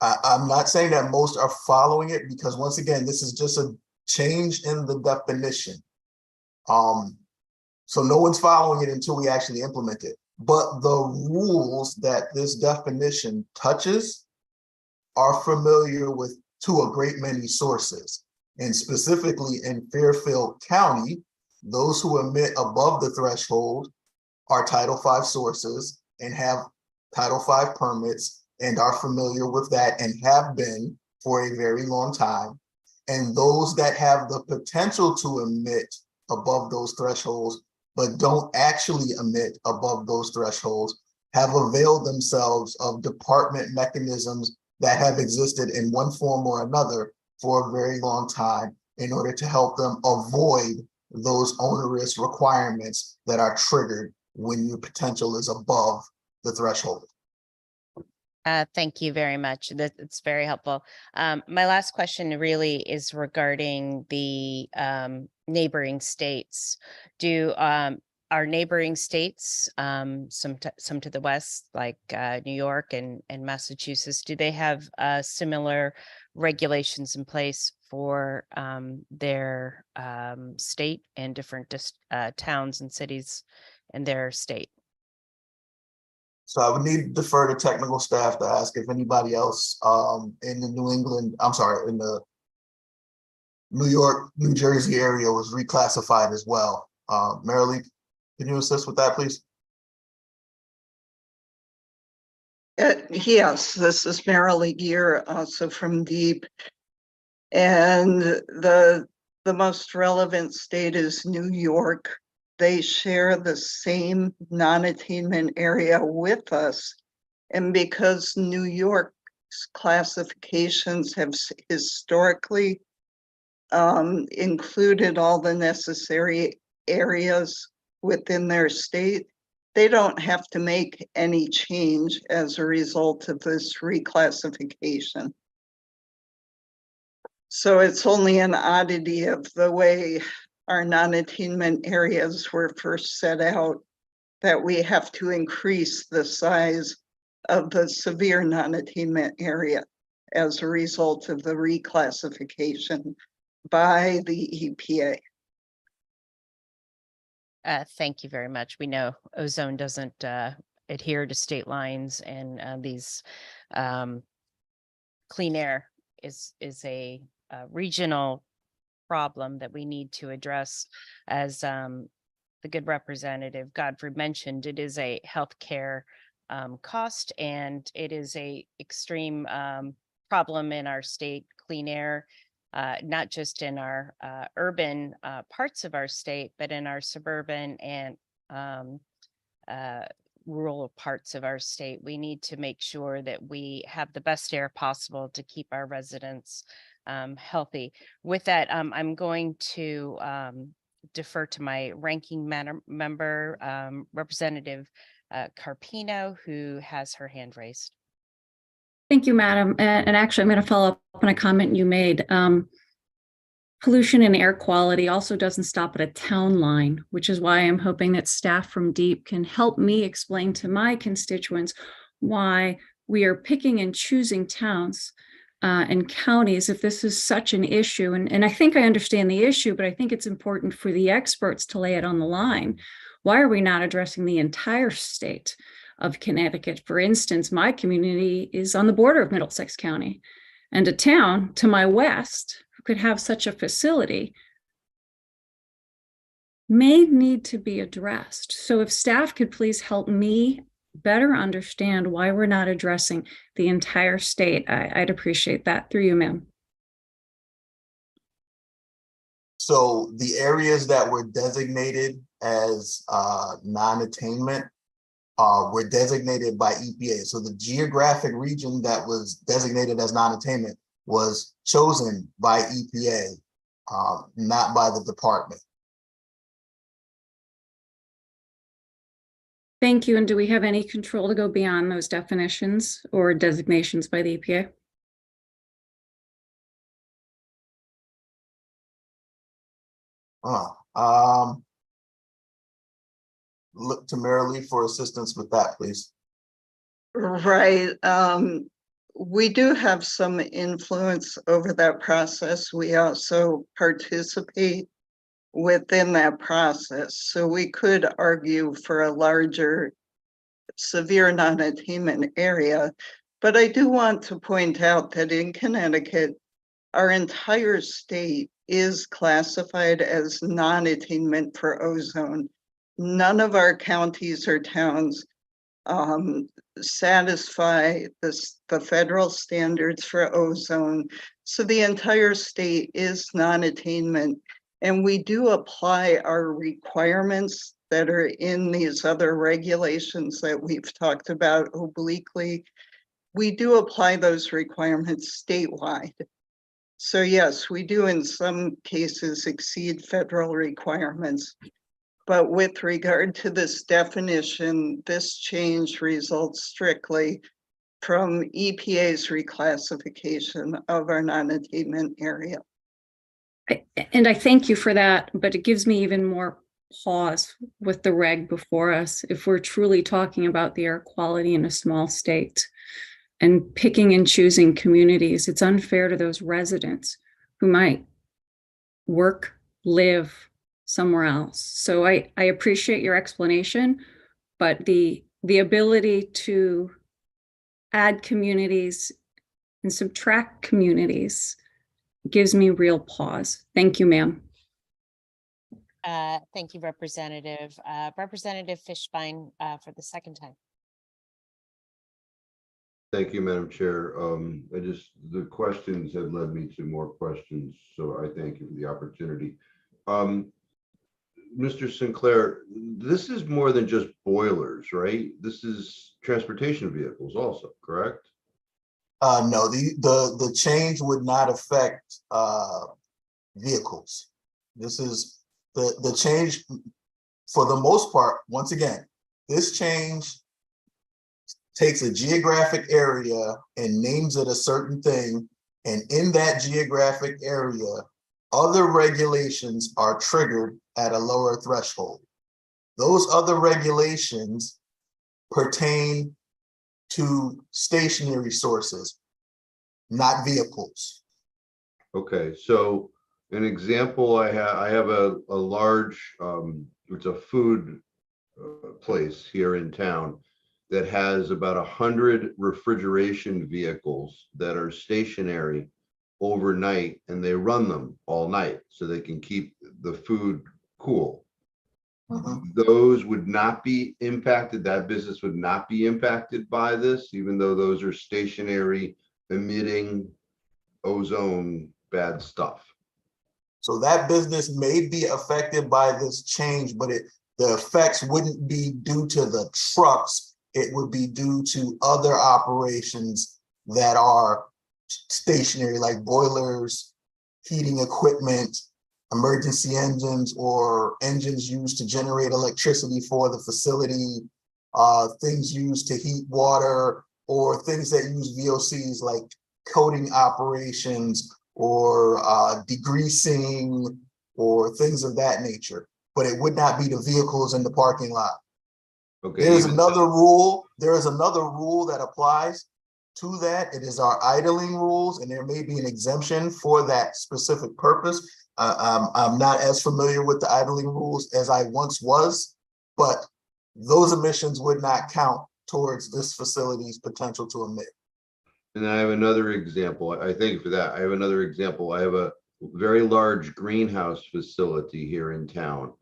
I'm not saying that most are following it, because once again, this is just a change in the definition. So no one's following it until we actually implement it. But the rules that this definition touches are familiar with to a great many sources. And specifically in Fairfield County, those who emit above the threshold are Title V sources and have Title V permits and are familiar with that and have been for a very long time. And those that have the potential to emit above those thresholds, but don't actually emit above those thresholds, have availed themselves of department mechanisms that have existed in one form or another for a very long time in order to help them avoid those onerous requirements that are triggered when your potential is above the threshold. Thank you very much. That's very helpful. My last question really is regarding the neighboring states. Do our neighboring states, some to the west, like New York and Massachusetts, do they have similar regulations in place for their state and different towns and cities in their state? So I would need to defer to technical staff to ask if anybody else in the in the New York, New Jersey area was reclassified as well. Marilee, can you assist with that, please? Yes, this is Marilee Gear, also from Deep. And the the most relevant state is New York. They share the same non-attainment area with us. And because New York's classifications have historically included all the necessary areas within their state, they don't have to make any change as a result of this reclassification. So it's only an oddity of the way our non-attainment areas were first set out that we have to increase the size of the severe non-attainment area as a result of the reclassification by the EPA. Thank you very much. We know ozone doesn't adhere to state lines, and these clean air is a regional problem that we need to address. As the good representative Godfrey mentioned, it is a healthcare cost, and it is a extreme problem in our state. Clean air, not just in our urban parts of our state, but in our suburban and rural parts of our state. We need to make sure that we have the best air possible to keep our residents healthy. With that, I'm going to defer to my ranking member, Representative Carpino, who has her hand raised. Thank you, Madam. And actually, I'm going to follow up on a comment you made. Pollution and air quality also doesn't stop at a town line, which is why I'm hoping that staff from DEEP can help me explain to my constituents why we are picking and choosing towns and counties if this is such an issue. And I think I understand the issue, but I think it's important for the experts to lay it on the line. Why are we not addressing the entire state of Connecticut? For instance, my community is on the border of Middlesex County, and a town to my west who could have such a facility may need to be addressed. So if staff could please help me better understand why we're not addressing the entire state, I'd appreciate that. Through you, ma'am. So the areas that were designated as non-attainment were designated by EPA. So the geographic region that was designated as non-attainment was chosen by EPA, not by the department. Thank you. And do we have any control to go beyond those definitions or designations by the EPA? Look to Marilee for assistance with that, please. Right. We do have some influence over that process. We also participate within that process. So we could argue for a larger severe non-attainment area. But I do want to point out that in Connecticut, our entire state is classified as non-attainment for ozone. None of our counties or towns satisfy the federal standards for ozone. So the entire state is non-attainment. And we do apply our requirements that are in these other regulations that we've talked about obliquely. We do apply those requirements statewide. So yes, we do in some cases exceed federal requirements. But with regard to this definition, this change results strictly from EPA's reclassification of our non-attainment area. And I thank you for that, but it gives me even more pause with the reg before us if we're truly talking about the air quality in a small state and picking and choosing communities. It's unfair to those residents who might work, live somewhere else. So I appreciate your explanation, but the ability to add communities and subtract communities gives me real pause. Thank you, ma'am. Thank you, Representative. Representative Fishbein for the second time. Thank you, Madam Chair. The questions have led me to more questions, so I thank you for the opportunity. Mr. Sinclair, this is more than just boilers, right? This is transportation vehicles also, correct? No, the change would not affect vehicles. This is the change for the most part. Once again, this change takes a geographic area and names it a certain thing. And in that geographic area, other regulations are triggered at a lower threshold. Those other regulations pertain to stationary sources, not vehicles. Okay, so an example I have a large, it's a food place here in town that has about 100 refrigeration vehicles that are stationary overnight, and they run them all night so they can keep the food cool. Those would not be impacted. That business would not be impacted by this, even though those are stationary, emitting ozone bad stuff. So that business may be affected by this change, but the effects wouldn't be due to the trucks. It would be due to other operations that are stationary, like boilers, heating equipment, emergency engines, or engines used to generate electricity for the facility, things used to heat water, or things that use VOCs like coating operations or degreasing or things of that nature. But it would not be the vehicles in the parking lot. Okay. There is another rule that applies to that. It is our idling rules, and there may be an exemption for that specific purpose. I'm not as familiar with the idling rules as I once was, but those emissions would not count towards this facility's potential to emit. And I have another example. I thank you for that. I have another example. I have a very large greenhouse facility here in town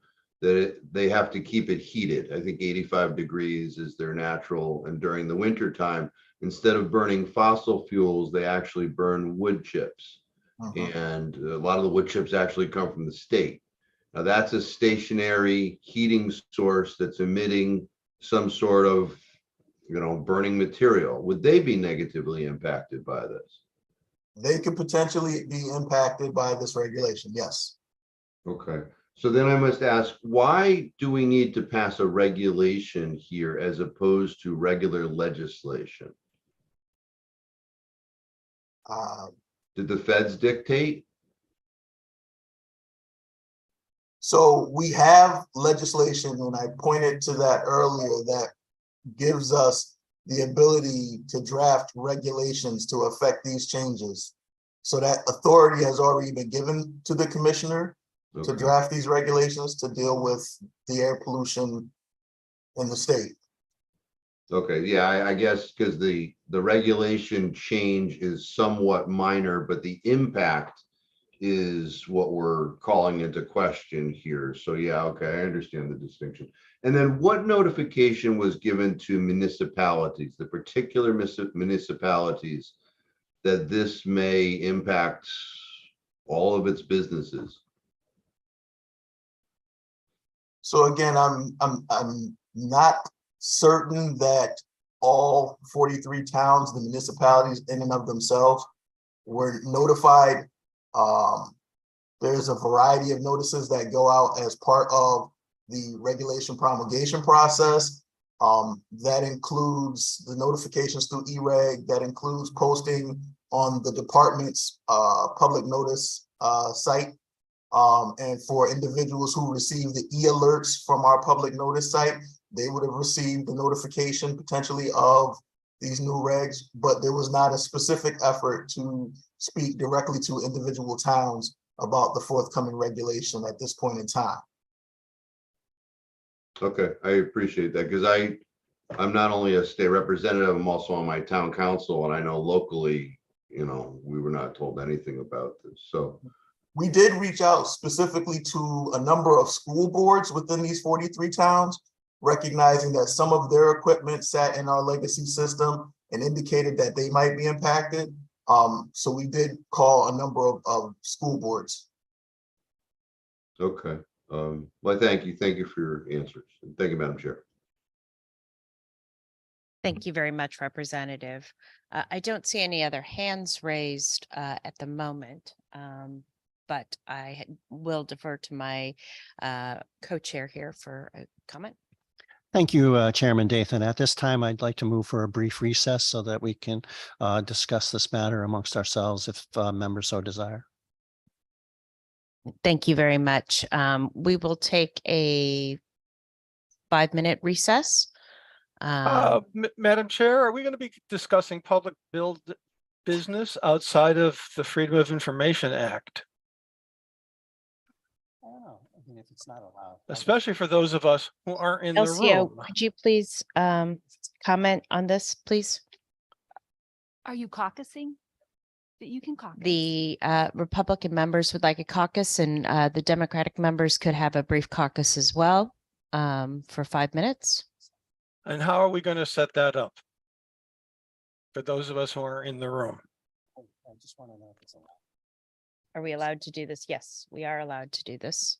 that they have to keep it heated. I think 85 degrees is their natural. And during the winter time, instead of burning fossil fuels, they actually burn wood chips. And a lot of the wood chips actually come from the state. Now that's a stationary heating source that's emitting some sort of, burning material. Would they be negatively impacted by this? They could potentially be impacted by this regulation, yes. Okay. So then I must ask, why do we need to pass a regulation here as opposed to regular legislation? Did the feds dictate? So we have legislation, and I pointed to that earlier, that gives us the ability to draft regulations to affect these changes. So that authority has already been given to the commissioner to draft these regulations to deal with the air pollution in the state. Okay, yeah, I guess because the regulation change is somewhat minor, but the impact is what we're calling into question here. So yeah, okay, I understand the distinction. And then what notification was given to municipalities, the particular municipalities, that this may impact all of its businesses? So again, I'm not certain that all 43 towns, the municipalities in and of themselves, were notified. There's a variety of notices that go out as part of the regulation promulgation process. That includes the notifications through E-Reg, that includes posting on the department's public notice site. And for individuals who receive the e-alerts from our public notice site, they would have received the notification potentially of these new regs, but there was not a specific effort to speak directly to individual towns about the forthcoming regulation at this point in time. Okay, I appreciate that, because I'm not only a state representative, I'm also on my town council, and I know locally, we were not told anything about this. So we did reach out specifically to a number of school boards within these 43 towns, recognizing that some of their equipment sat in our legacy system and indicated that they might be impacted. So we did call a number of school boards. Okay, well, thank you for your answers. Thank you, Madam Chair. Thank you very much, Representative. I don't see any other hands raised at the moment, but I will defer to my co-chair here for a comment. Thank you, Chairman Dathan. At this time, I'd like to move for a brief recess so that we can discuss this matter amongst ourselves if members so desire. Thank you very much. We will take a 5-minute recess. Madam Chair, are we going to be discussing public business outside of the Freedom of Information Act? Oh, I mean, if it's not allowed. Especially for those of us who aren't in the LCO, room. could you please comment on this, please? Are you caucusing? That you can caucus. The Republican members would like a caucus, and the Democratic members could have a brief caucus as well for 5 minutes. And how are we going to set that up? For those of us who are in the room. I just want to know if it's allowed. Are we allowed to do this? Yes, we are allowed to do this.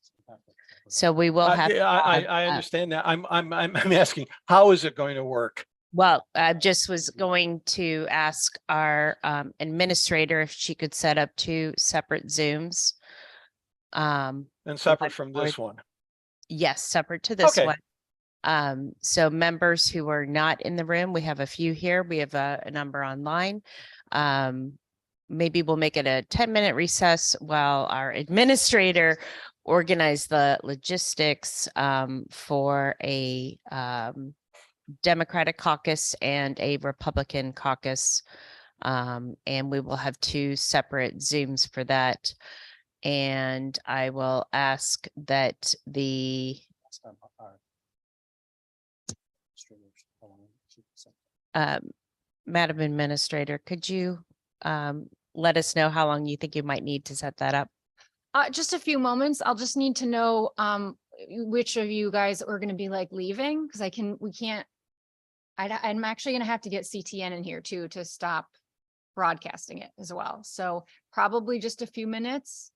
So we will have. Yeah, I understand that. I'm asking, how is it going to work? Well, I just was going to ask our administrator if she could set up 2 separate Zooms. And separate from this one. Yes, separate to this Okay. one. So members who are not in the room, we have a few here. We have a number online. Maybe we'll make it a 10-minute recess while our administrator organize the logistics for a Democratic caucus and a Republican caucus. And we will have 2 separate Zooms for that. And I will ask that the Madam Administrator, could you let us know how long you think you might need to set that up? Just a few moments. I'll just need to know which of you guys are going to be like leaving, because I'm actually going to have to get CTN in here too to stop broadcasting it as well. So probably just a few minutes.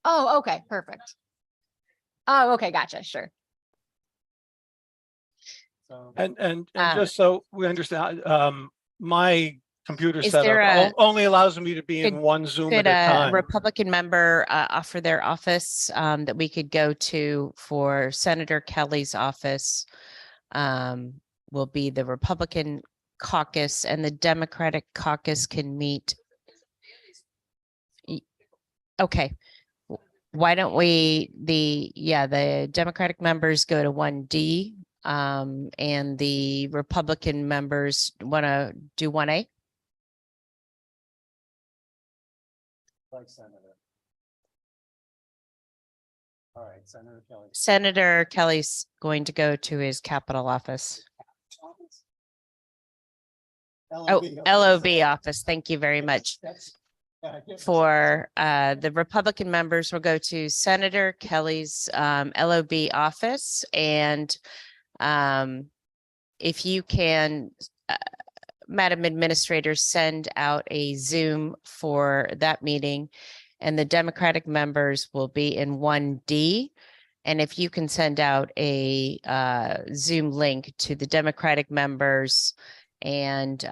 Oh, okay, perfect. Oh, okay, gotcha, sure. And just so we understand, my computer Is there setup a- only allows me to be in could- one Zoom Could at a a time. Republican member offer their office that we could go to for Senator Kelly's office? Will be the Republican caucus, and the Democratic caucus can meet. Okay. Why don't we, the Democratic members go to 1D, and the Republican members want to do 1A? Like Senator. All right, Senator Kelly. Senator Kelly's going to go to his Capitol office. Oh, LOB office. Thank you very much. For the Republican members, will go to Senator Kelly's LOB office. And if you can, Madam Administrator, send out a Zoom for that meeting, and the Democratic members will be in 1D. And if you can send out a Zoom link to the Democratic members, and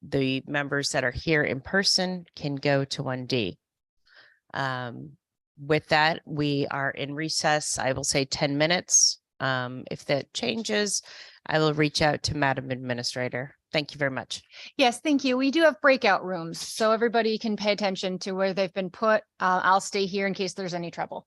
the members that are here in person can go to 1D. With that, we are in recess. I will say 10 minutes. If that changes, I will reach out to Madam Administrator. Thank you very much. Yes, thank you. We do have breakout rooms, so everybody can pay attention to where they've been put. I'll stay here in case there's any trouble.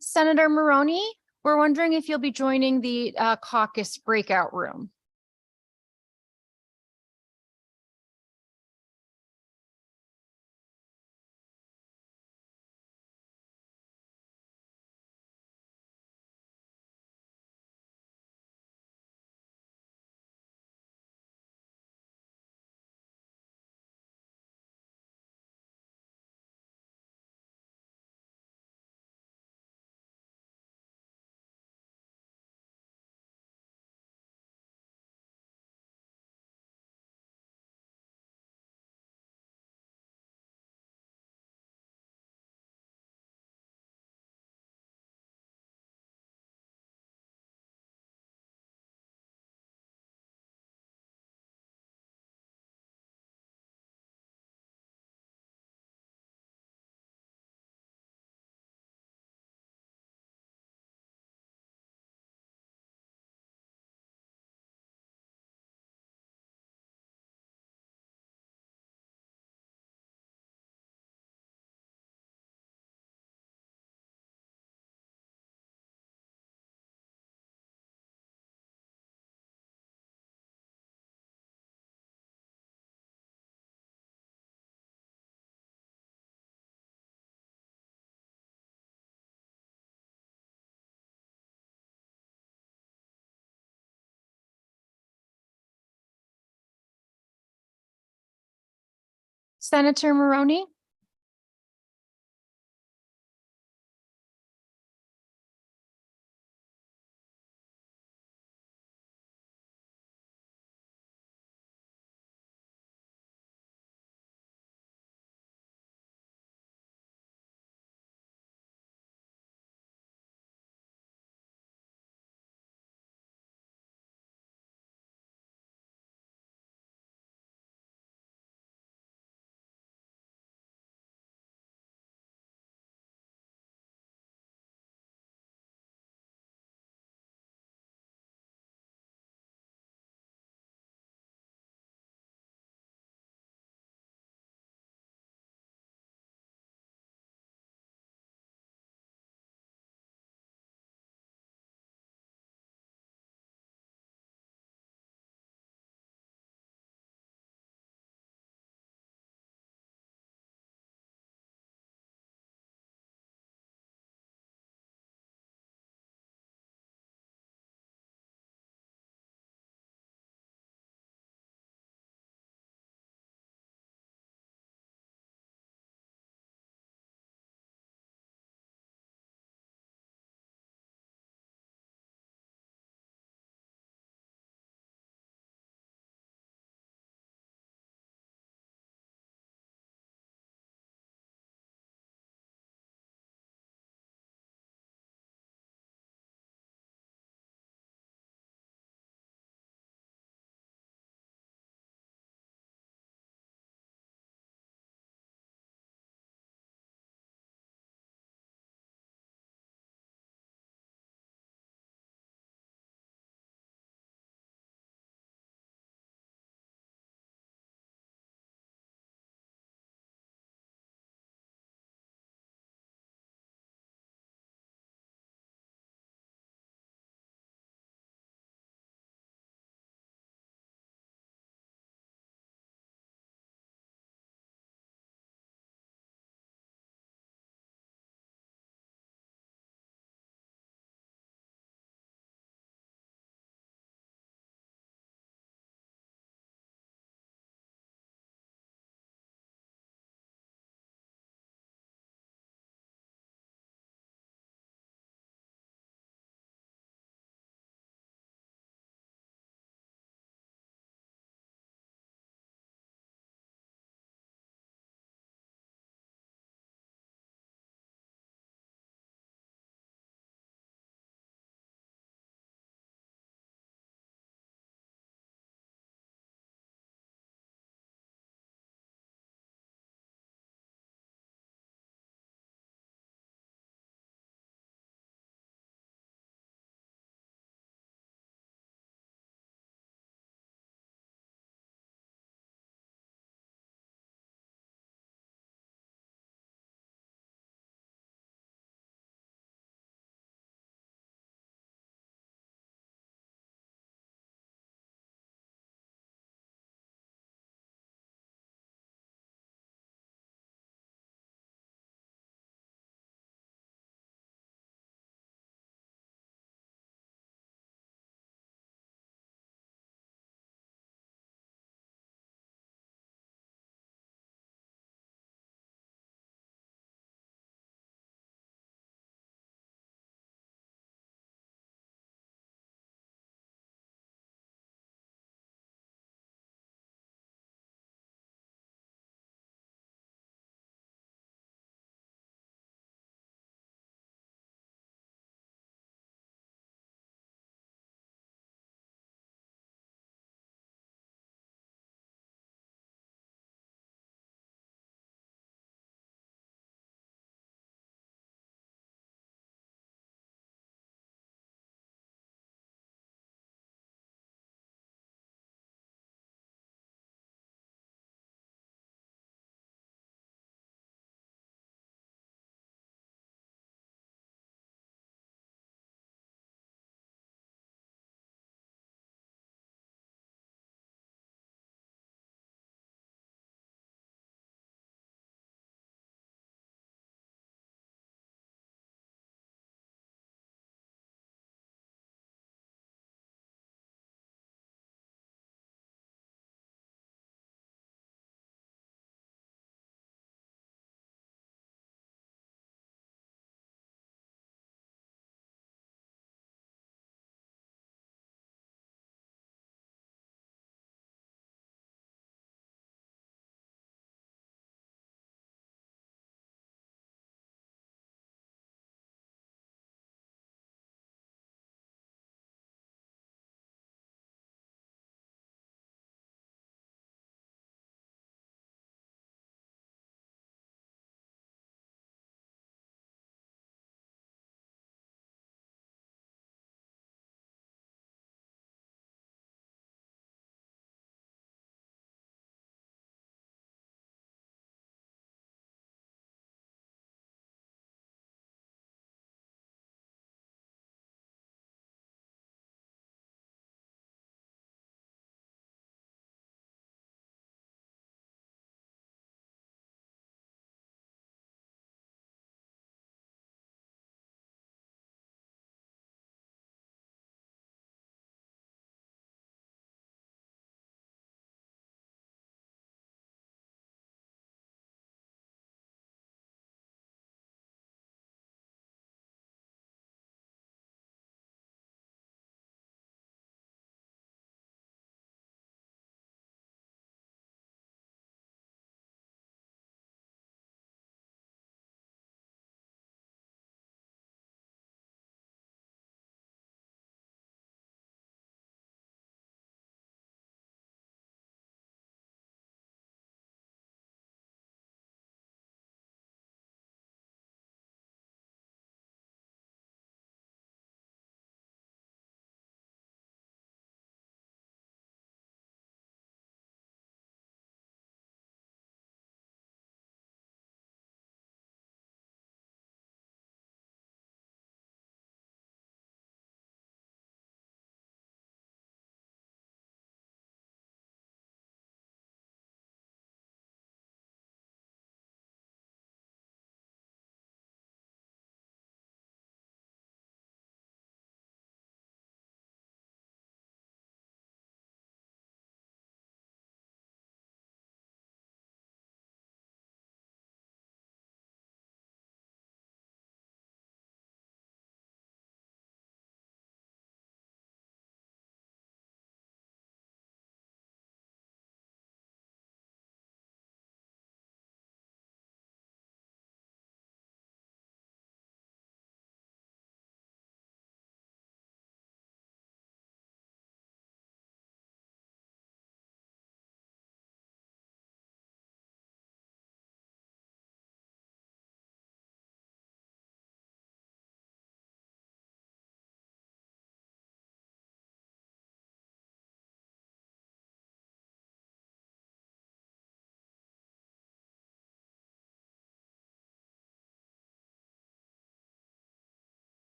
Senator Maroney, we're wondering if you'll be joining the caucus breakout room. Senator Maroney?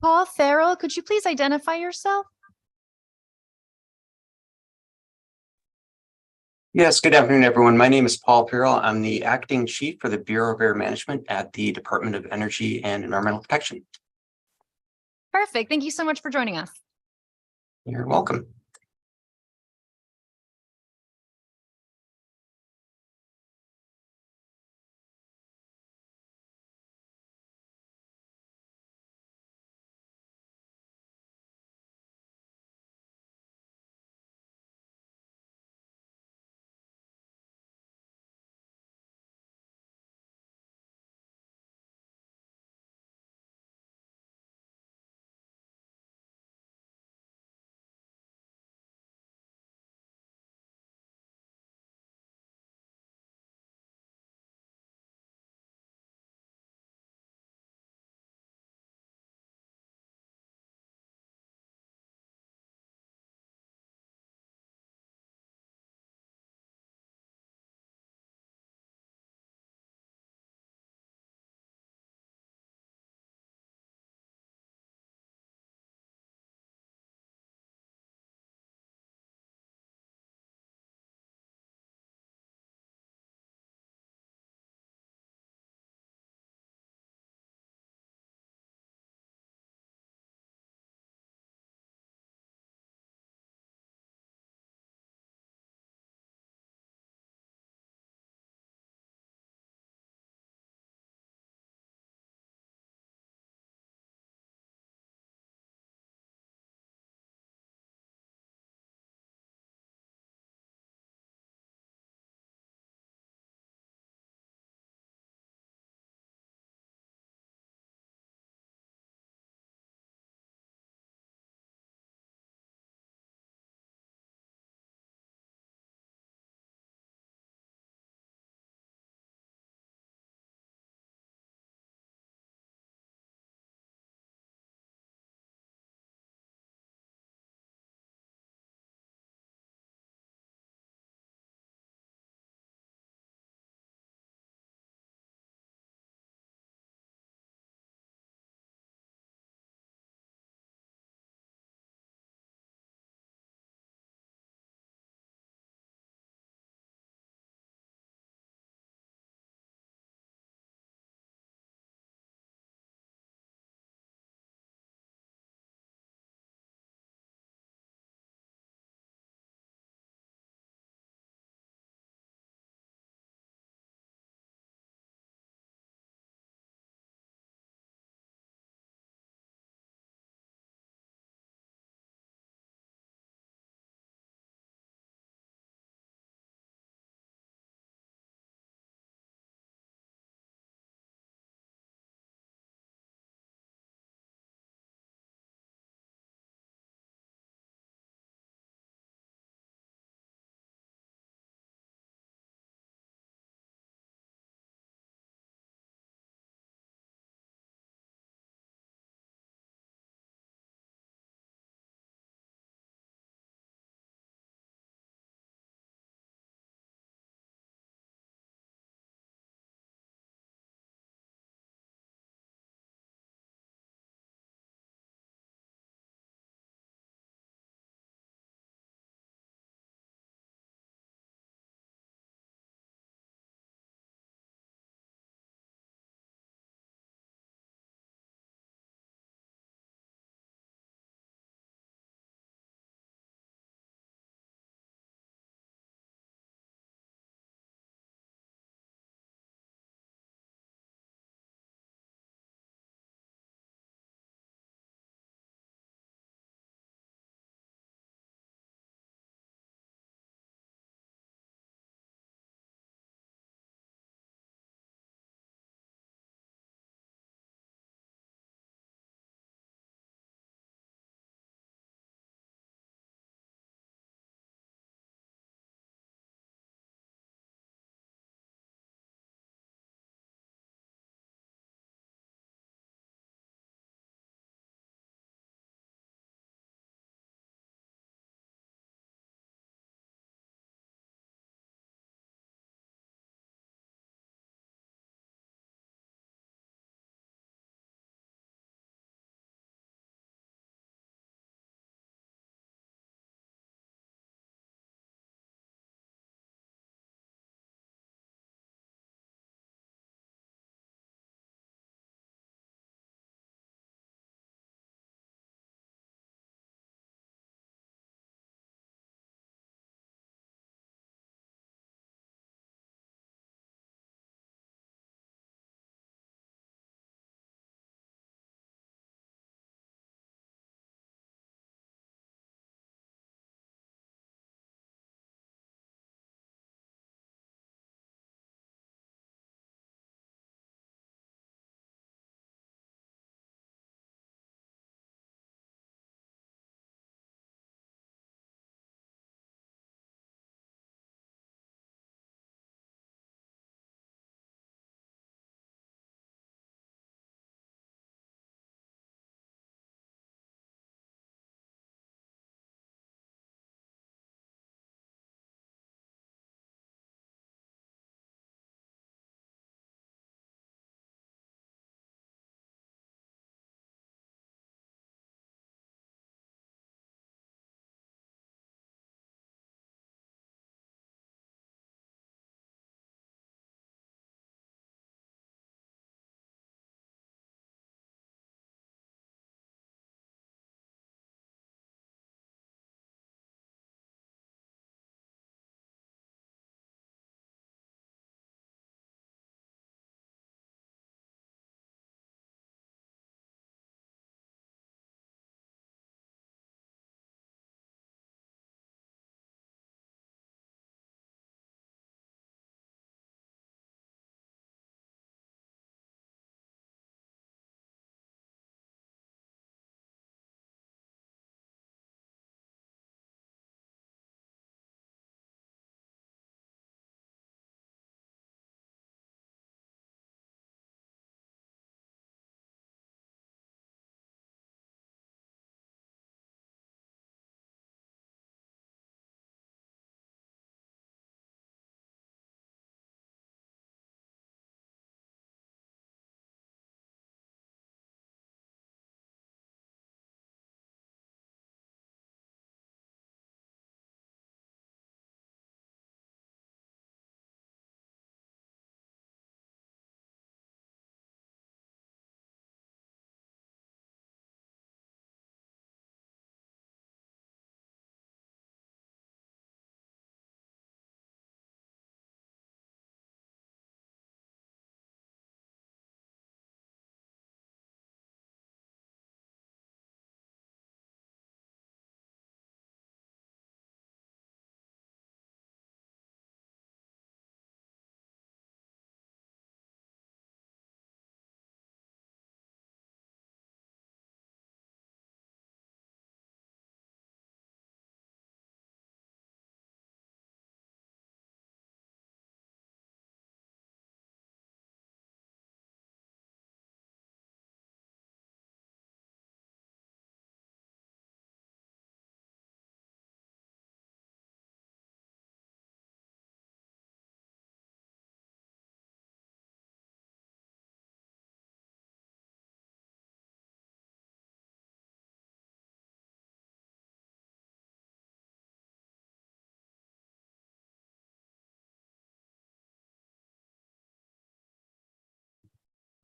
Paul Farrell, could you please identify yourself? Yes, good afternoon, everyone. My name is Paul Pirrell. I'm the acting chief for the Bureau of Air Management at the Department of Energy and Environmental Protection. Perfect. Thank you so much for joining us. You're welcome.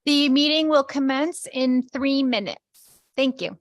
The meeting will commence in 3 minutes. Thank you.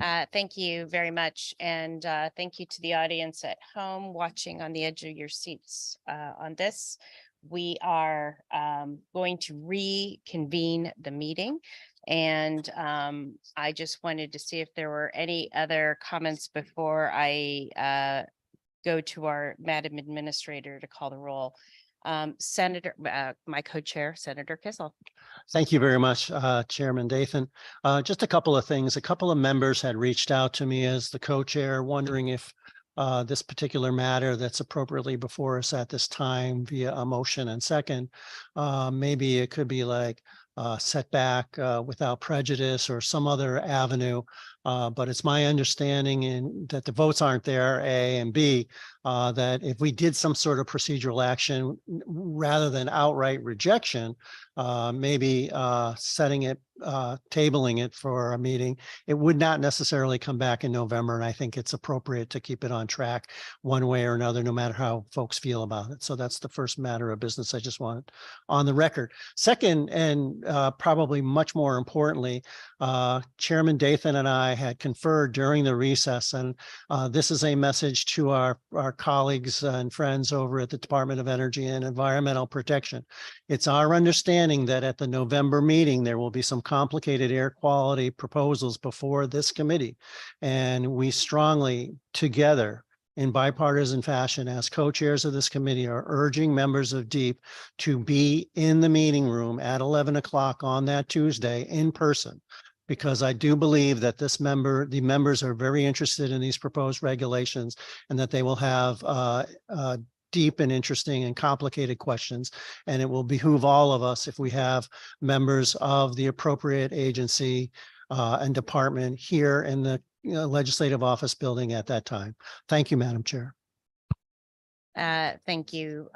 Thank you very much. And thank you to the audience at home watching on the edge of your seats on this. We are going to reconvene the meeting. And I just wanted to see if there were any other comments before I go to our Madam Administrator to call the roll. Senator, my co-chair, Senator Kissel. Thank you very much, Chairman Dathan. Just a couple of things. A couple of members had reached out to me as the co-chair, wondering if this particular matter that's appropriately before us at this time via a motion and second, maybe it could be like setback without prejudice or some other avenue. But it's my understanding that the votes aren't there, A, and B, that if we did some sort of procedural action rather than outright rejection, maybe setting it, tabling it for a meeting, it would not necessarily come back in November. And I think it's appropriate to keep it on track one way or another, no matter how folks feel about it. So that's the first matter of business I just wanted on the record. Second, and probably much more importantly, Chairman Dathan and I had conferred during the recess, and this is a message to our colleagues and friends over at the Department of Energy and Environmental Protection. It's our understanding that at the November meeting, there will be some complicated air quality proposals before this committee. And we strongly together in bipartisan fashion as co-chairs of this committee are urging members of DEEP to be in the meeting room at 11 o'clock on that Tuesday in person, because I do believe that the members are very interested in these proposed regulations and that they will have deep and interesting and complicated questions. And it will behoove all of us if we have members of the appropriate agency and department here in the legislative office building at that time. Thank you, Madam Chair. Thank you,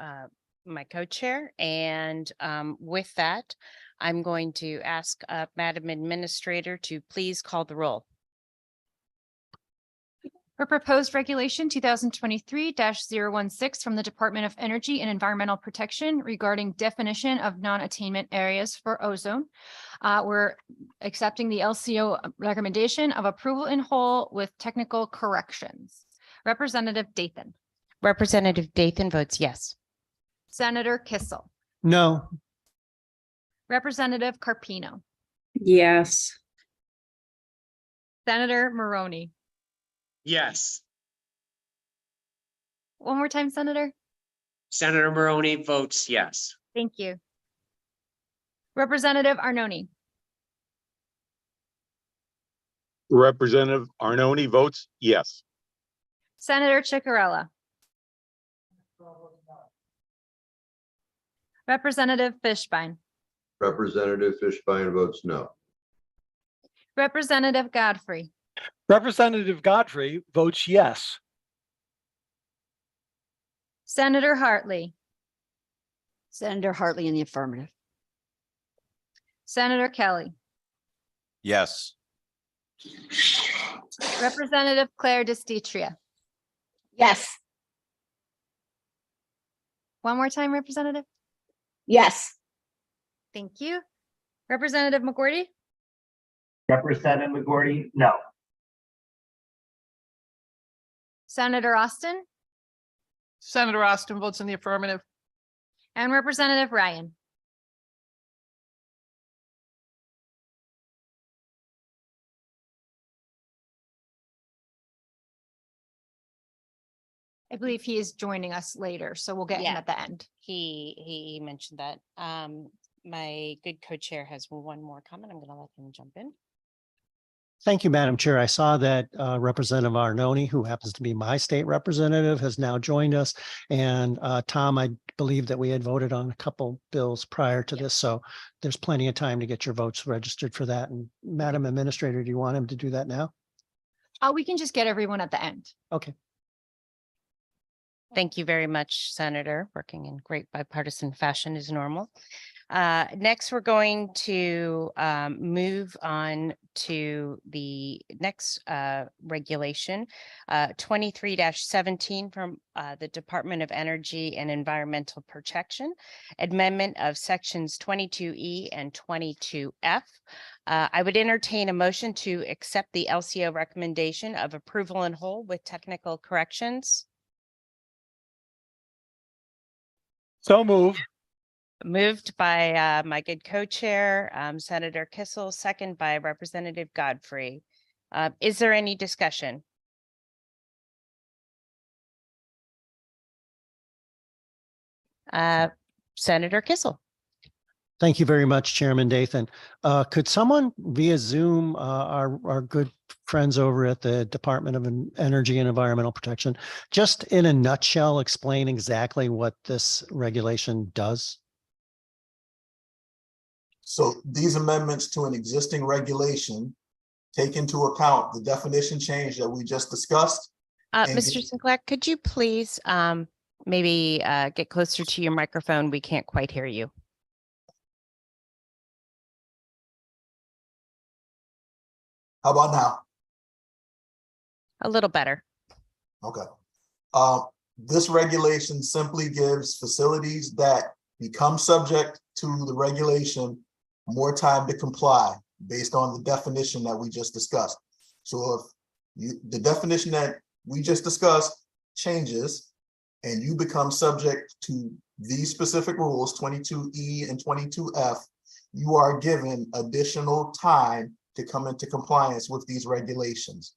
my co-chair. And with that, I'm going to ask Madam Administrator to please call the roll. For proposed regulation 2023-016 from the Department of Energy and Environmental Protection regarding definition of non-attainment areas for ozone. We're accepting the LCO recommendation of approval in whole with technical corrections. Representative Dathan. Representative Dathan votes yes. Senator Kissel. No. Representative Carpino. Yes. Senator Maroney. Yes. One more time, Senator. Senator Maroney votes yes. Thank you. Representative Arnone. Representative Arnone votes yes. Senator Ciccarella. Representative Fishbein. Representative Fishbein votes no. Representative Godfrey. Representative Godfrey votes yes. Senator Hartley. Senator Hartley in the affirmative. Senator Kelly. Yes. Representative Claire Destetria. Yes. One more time, Representative. Yes. Thank you. Representative McGordy. Representative McGordy, no. Senator Austin Senator Austin votes in the affirmative. and Representative Ryan. I believe he is joining us later, so we'll get him Yeah. at the end. He mentioned that. My good co-chair has one more comment. I'm going to let him jump in. Thank you, Madam Chair. I saw that Representative Arnone, who happens to be my state representative, has now joined us. And Tom, I believe that we had voted on a couple bills prior to this, so there's plenty of time to get your votes registered for that. And Madam Administrator, do you want him to do that now? We can just get everyone at the end. Okay. Thank you very much, Senator, working in great bipartisan fashion as normal. Next, we're going to move on to the next regulation, 23-17 from the Department of Energy and Environmental Protection, amendment of sections 22E and 22F. I would entertain a motion to accept the LCO recommendation of approval in whole with technical corrections. So move. Moved by my good co-chair, Senator Kissel, second by Representative Godfrey. Is there any discussion? Senator Kissel. Thank you very much, Chairman Dathan. Could someone via Zoom, our good friends over at the Department of Energy and Environmental Protection, just in a nutshell, explain exactly what this regulation does? So these amendments to an existing regulation take into account the definition change that we just discussed. Mr. Sinclair, could you please maybe get closer to your microphone? We can't quite hear you. How about now? A little better. Okay. This regulation simply gives facilities that become subject to the regulation more time to comply based on the definition that we just discussed. So if the definition that we just discussed changes and you become subject to these specific rules, 22E and 22F, you are given additional time to come into compliance with these regulations.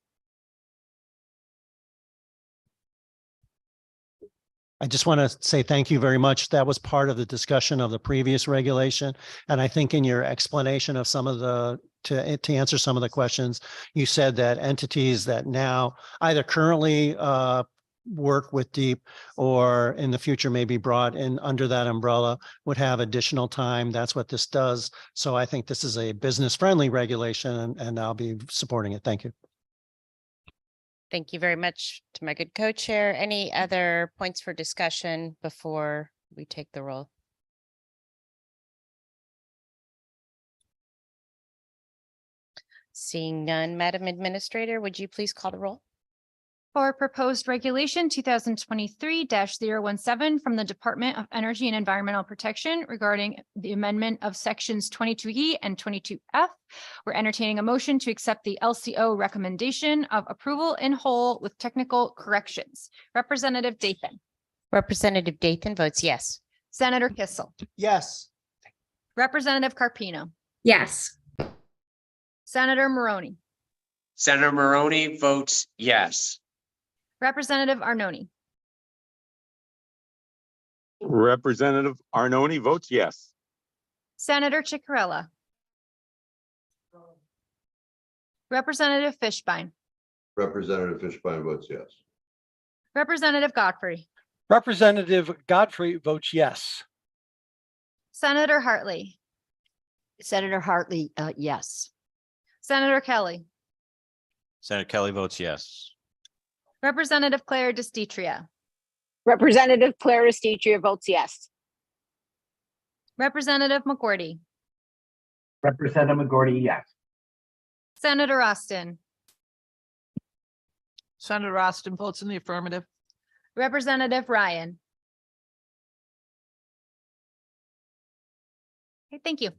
I just want to say thank you very much. That was part of the discussion of the previous regulation. And I think in your explanation of some of the, to answer some of the questions, you said that entities that now either currently work with DEEP or in the future may be brought in under that umbrella would have additional time. That's what this does. So I think this is a business-friendly regulation and I'll be supporting it. Thank you. Thank you very much to my good co-chair. Any other points for discussion before we take the roll? Seeing none, Madam Administrator, would you please call the roll? For proposed regulation 2023-017 from the Department of Energy and Environmental Protection regarding the amendment of sections 22E and 22F, we're entertaining a motion to accept the LCO recommendation of approval in whole with technical corrections. Representative Dathan. Representative Dathan votes yes. Senator Kissel. Yes. Representative Carpino. Yes. Senator Maroney. Senator Maroney votes yes. Representative Arnone. Representative Arnone votes yes. Senator Ciccarella. Representative Fishbein. Representative Fishbein votes yes. Representative Godfrey. Representative Godfrey votes yes. Senator Hartley. Senator Hartley, yes. Senator Kelly. Senator Kelly votes yes. Representative Claire DeStitria. Representative Claire Estitria votes yes. Representative McGorty. Representative McGorty, yes. Senator Austin. Senator Austin votes in the affirmative. Representative Ryan. Okay, thank you.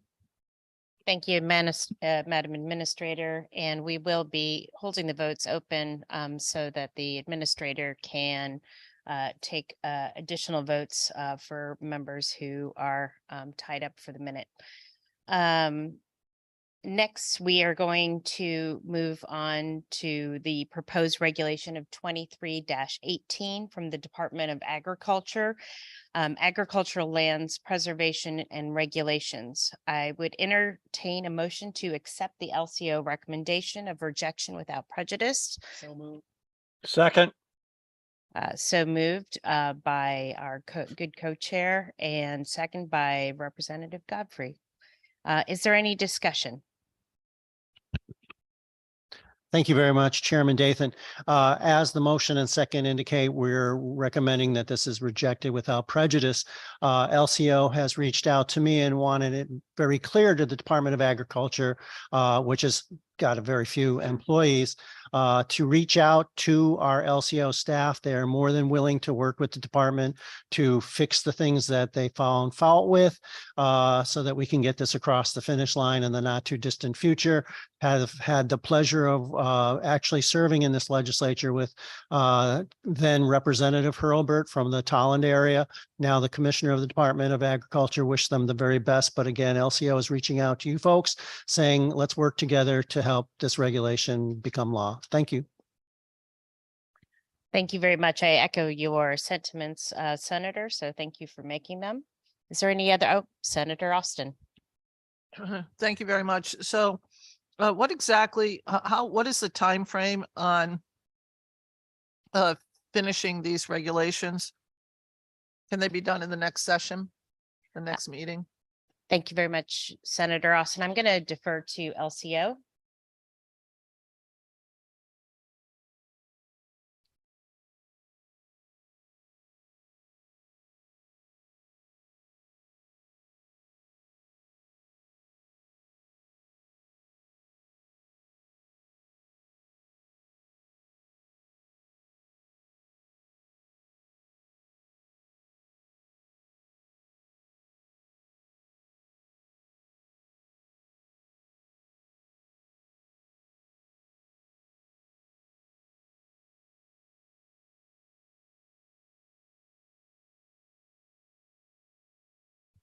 Thank you, Madam Administrator, and we will be holding the votes open so that the administrator can take additional votes for members who are tied up for the minute. Next, we are going to move on to the proposed regulation of 23-18 from the Department of Agriculture, Agricultural Lands Preservation and Regulations. I would entertain a motion to accept the LCO recommendation of rejection without prejudice. So moved. Second. So moved by our good co-chair and second by Representative Godfrey. Is there any discussion? Thank you very much, Chairman Dathan. As the motion and second indicate, we're recommending that this is rejected without prejudice. LCO has reached out to me and wanted it very clear to the Department of Agriculture, which has got a very few employees, to reach out to our LCO staff. They are more than willing to work with the department to fix the things that they found fault with, so that we can get this across the finish line in the not too distant future. Have had the pleasure of actually serving in this legislature with then Representative Hurlbert from the Tolland area. Now the Commissioner of the Department of Agriculture. Wish them the very best. But again, LCO is reaching out to you folks saying, let's work together to help this regulation become law. Thank you. Thank you very much. I echo your sentiments, Senator. So thank you for making them. Is there any other? Oh, Senator Austin. Thank you very much. So what exactly, what is the time frame on finishing these regulations? Can they be done in the next session, the next meeting? Thank you very much, Senator Austin. I'm going to defer to LCO.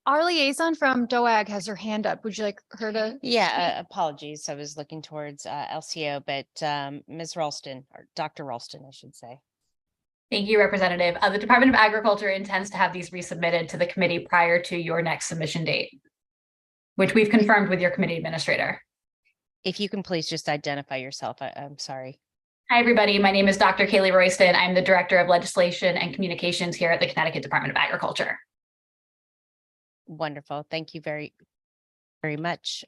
Our liaison from DOAG has her hand up. Would you like her to? Yeah, apologies. I was looking towards LCO, but Ms. Ralston, or Dr. Ralston, I should say. Thank you, Representative. The Department of Agriculture intends to have these resubmitted to the committee prior to your next submission date, which we've confirmed with your committee administrator. If you can please just identify yourself. I'm sorry. Hi, everybody. My name is Dr. Kaylee Royston. I'm the Director of Legislation and Communications here at the Connecticut Department of Agriculture. Wonderful. Thank you very, very much.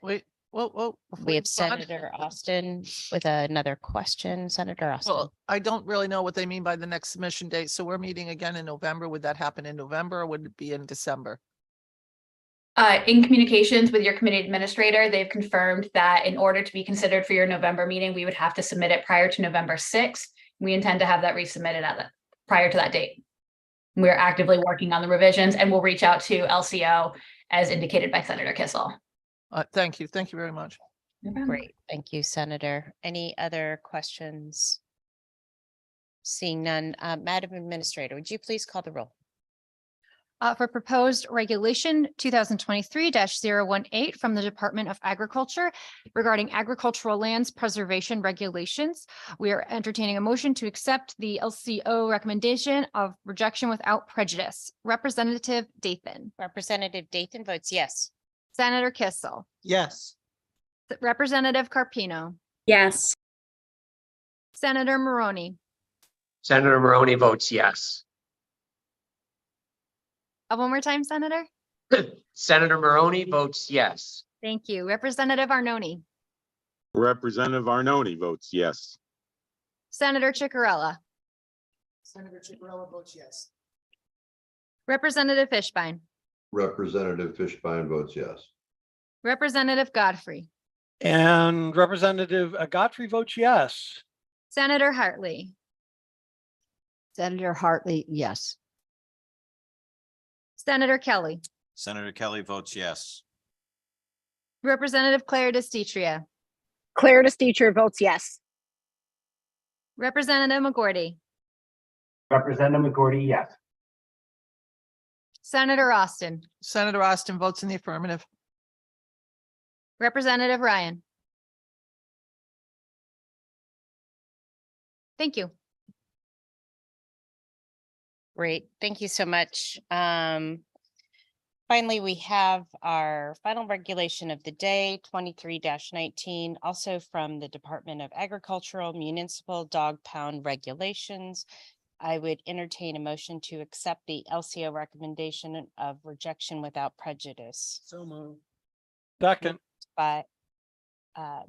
Wait. Whoa. We have Senator Austin with another question. Senator Austin. Well, I don't really know what they mean by the next submission date. So we're meeting again in November. Would that happen in November or would it be in December? In communications with your committee administrator, they've confirmed that in order to be considered for your November meeting, we would have to submit it prior to November 6th. We intend to have that resubmitted prior to that date. We're actively working on the revisions and we'll reach out to LCO as indicated by Senator Kissel. Thank you. Thank you very much. Great. Thank you, Senator. Any other questions? Seeing none, Madam Administrator, would you please call the roll? For proposed regulation 2023-018 from the Department of Agriculture regarding agricultural lands preservation regulations, we are entertaining a motion to accept the LCO recommendation of rejection without prejudice. Representative Dathan. Representative Dathan votes yes. Senator Kissel. Yes. Representative Carpino. Yes. Senator Maroney. Senator Maroney votes yes. One more time, Senator. Senator Maroney votes yes. Thank you. Representative Arnone. Representative Arnone votes yes. Senator Ciccarella. Senator Ciccarella votes yes. Representative Fishbein. Representative Fishbein votes yes. Representative Godfrey. And Representative Godfrey votes yes. Senator Hartley. Senator Hartley, yes. Senator Kelly. Senator Kelly votes yes. Representative Claire DeStitria. Claire DeStitria votes yes. Representative McGordy. Representative McGordy, yes. Senator Austin. Senator Austin votes in the affirmative. Representative Ryan. Thank you. Great. Thank you so much. Finally, we have our final regulation of the day, 23-19, also from the Department of Agricultural Municipal Dog Pound Regulations. I would entertain a motion to accept the LCO recommendation of rejection without prejudice. So moved. Second. By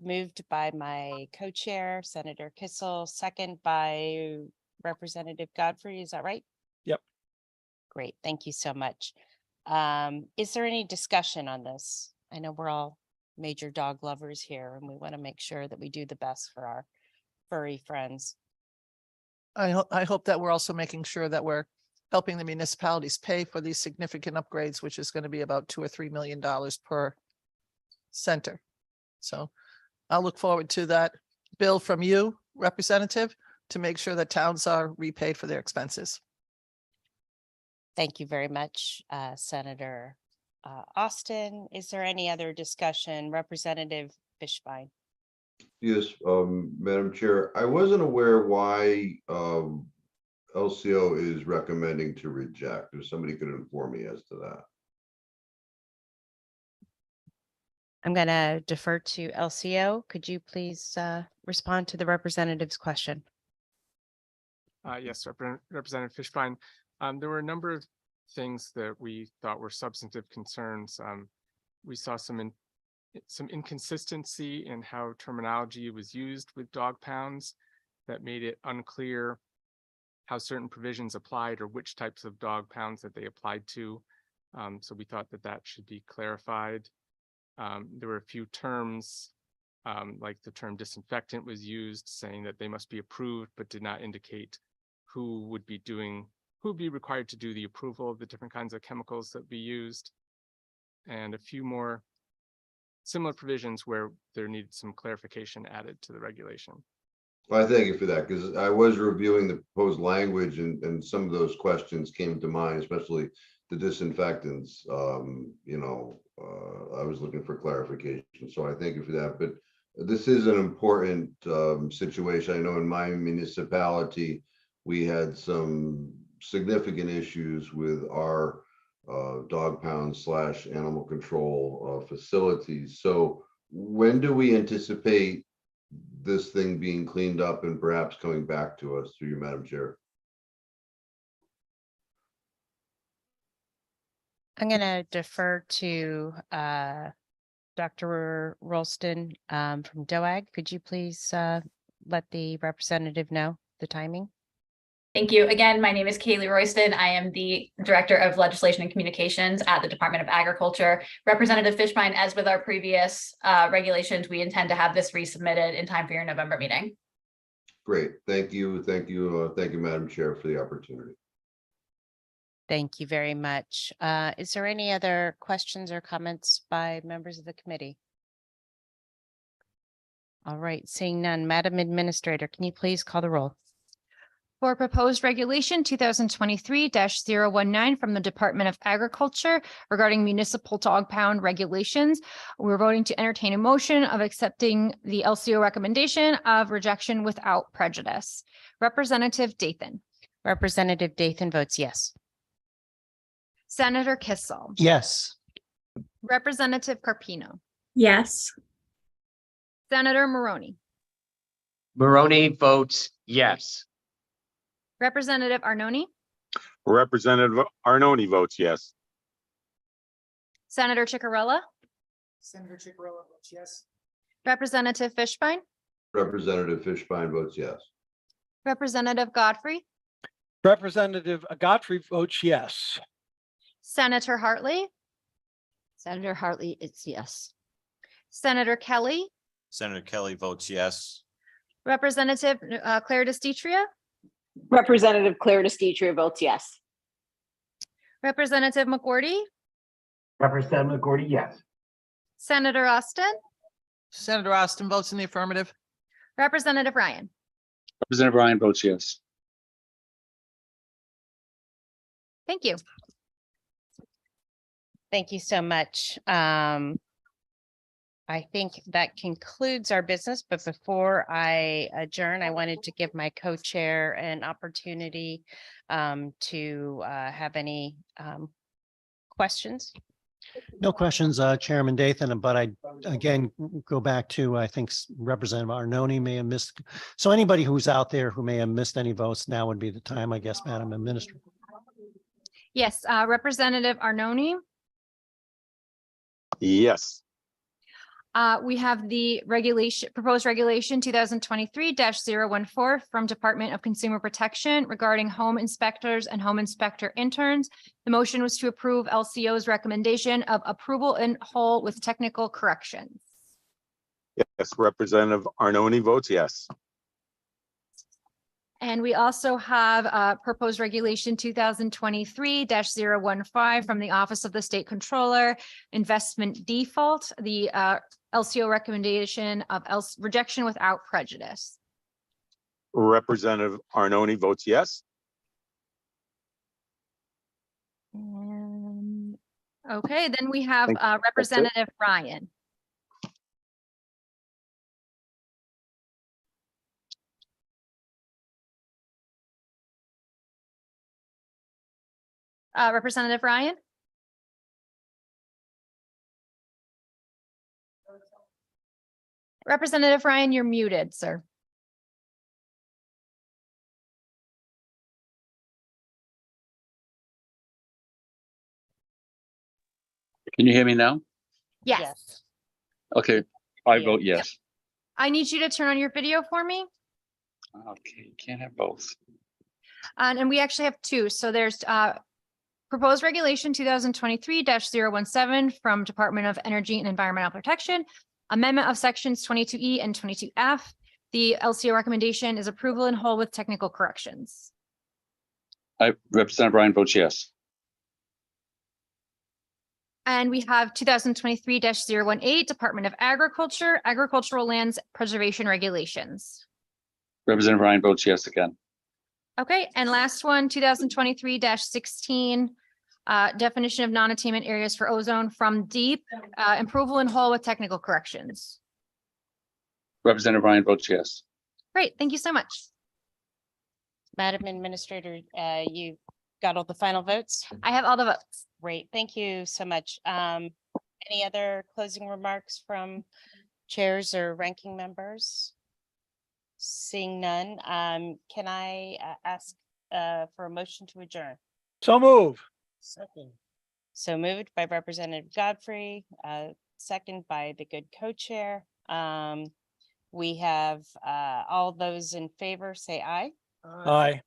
Moved by my co-chair, Senator Kissel, second by Representative Godfrey. Is that right? Yep. Great. Thank you so much. Is there any discussion on this? I know we're all major dog lovers here and we want to make sure that we do the best for our furry friends. I hope that we're also making sure that we're helping the municipalities pay for these significant upgrades, which is going to be about $2 or $3 million per center. So I'll look forward to that bill from you, Representative, to make sure that towns are repaid for their expenses. Thank you very much, Senator Austin. Is there any other discussion? Representative Fishbein? Yes, Madam Chair, I wasn't aware why LCO is recommending to reject. If somebody could inform me as to that. I'm going to defer to LCO. Could you please respond to the representative's question? Yes, Representative Fishbein. There were a number of things that we thought were substantive concerns. We saw some inconsistency in how terminology was used with dog pounds that made it unclear how certain provisions applied or which types of dog pounds that they applied to. So we thought that that should be clarified. There were a few terms, like the term disinfectant was used, saying that they must be approved, but did not indicate who would be required to do the approval of the different kinds of chemicals that we used. And a few more similar provisions where there needed some clarification added to the regulation. Well, I thank you for that, because I was reviewing the proposed language and some of those questions came to mind, especially the disinfectants. I was looking for clarification, so I thank you for that. But this is an important situation. I know in my municipality, we had some significant issues with our dog pound / animal control facilities. So when do we anticipate this thing being cleaned up and perhaps coming back to us through you, Madam Chair? I'm going to defer to Dr. Rolston from DOAG. Could you please let the representative know the timing? Thank you. Again, my name is Kaylee Royston. I am the Director of Legislation and Communications at the Department of Agriculture. Representative Fishbein, as with our previous regulations, we intend to have this resubmitted in time for your November meeting. Great. Thank you. Thank you. Thank you, Madam Chair, for the opportunity. Thank you very much. Is there any other questions or comments by members of the committee? All right, seeing none, Madam Administrator, can you please call the roll? For proposed regulation 2023-019 from the Department of Agriculture regarding municipal dog pound regulations, we're voting to entertain a motion of accepting the LCO recommendation of rejection without prejudice. Representative Dathan. Representative Dathan votes yes. Senator Kissel. Yes. Representative Carpino. Yes. Senator Maroney. Maroney votes yes. Representative Arnone. Representative Arnone votes yes. Senator Ciccarella. Senator Ciccarella votes yes. Representative Fishbein. Representative Fishbein votes yes. Representative Godfrey. Representative Godfrey votes yes. Senator Hartley. Senator Hartley, it's yes. Senator Kelly. Senator Kelly votes yes. Representative Claire DeStitria. Representative Claire DeStitria votes yes. Representative McGorty. Representative McGorty, yes. Senator Austin. Senator Austin votes in the affirmative. Representative Ryan. Representative Ryan votes yes. Thank you. Thank you so much. I think that concludes our business, but before I adjourn, I wanted to give my co-chair an opportunity to have any questions. No questions, Chairman Dathan, but I again go back to, I think Representative Arnone may have missed. So anybody who's out there who may have missed any votes, now would be the time, I guess, Madam Administrator. Yes, Representative Arnone. Yes. We have the proposed regulation 2023-014 from Department of Consumer Protection regarding home inspectors and home inspector interns. The motion was to approve LCO's recommendation of approval in whole with technical corrections. Yes, Representative Arnone votes yes. And we also have proposed regulation 2023-015 from the Office of the State Controller, investment default, the LCO recommendation of rejection without prejudice. Representative Arnone votes yes. Okay, then we have Thank you. Representative Ryan. Representative Ryan? Representative Ryan, you're muted, sir. Can you hear me now? Yes. Okay, I vote yes. I need you to turn on your video for me. Okay, can't have both. And we actually have two. So there's proposed regulation 2023-017 from Department of Energy and Environmental Protection, amendment of sections 22E and 22F. The LCO recommendation is approval in whole with technical corrections. Representative Ryan votes yes. And we have 2023-018 Department of Agriculture, agricultural lands preservation regulations. Representative Ryan votes yes again. Okay, and last one, 2023-16 definition of non-attainment areas for ozone from deep, approval in whole with technical corrections. Representative Ryan votes yes. Great, thank you so much. Madam Administrator, you got all the final votes? I have all the votes. Great, thank you so much. Any other closing remarks from chairs or ranking members? Seeing none, can I ask for a motion to adjourn? So move. Second. So moved by Representative Godfrey, second by the good co-chair. We have all those in favor say aye. Aye.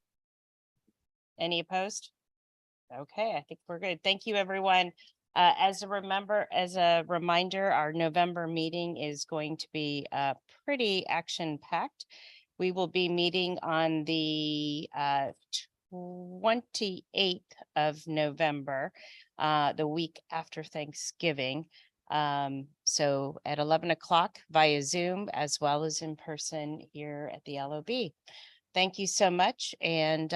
Any opposed? Okay, I think we're good. Thank you, everyone. As a reminder, our November meeting is going to be pretty action-packed. We will be meeting on the 28th of November, the week after Thanksgiving. So at 11 o'clock via Zoom, as well as in person here at the LOB. Thank you so much. And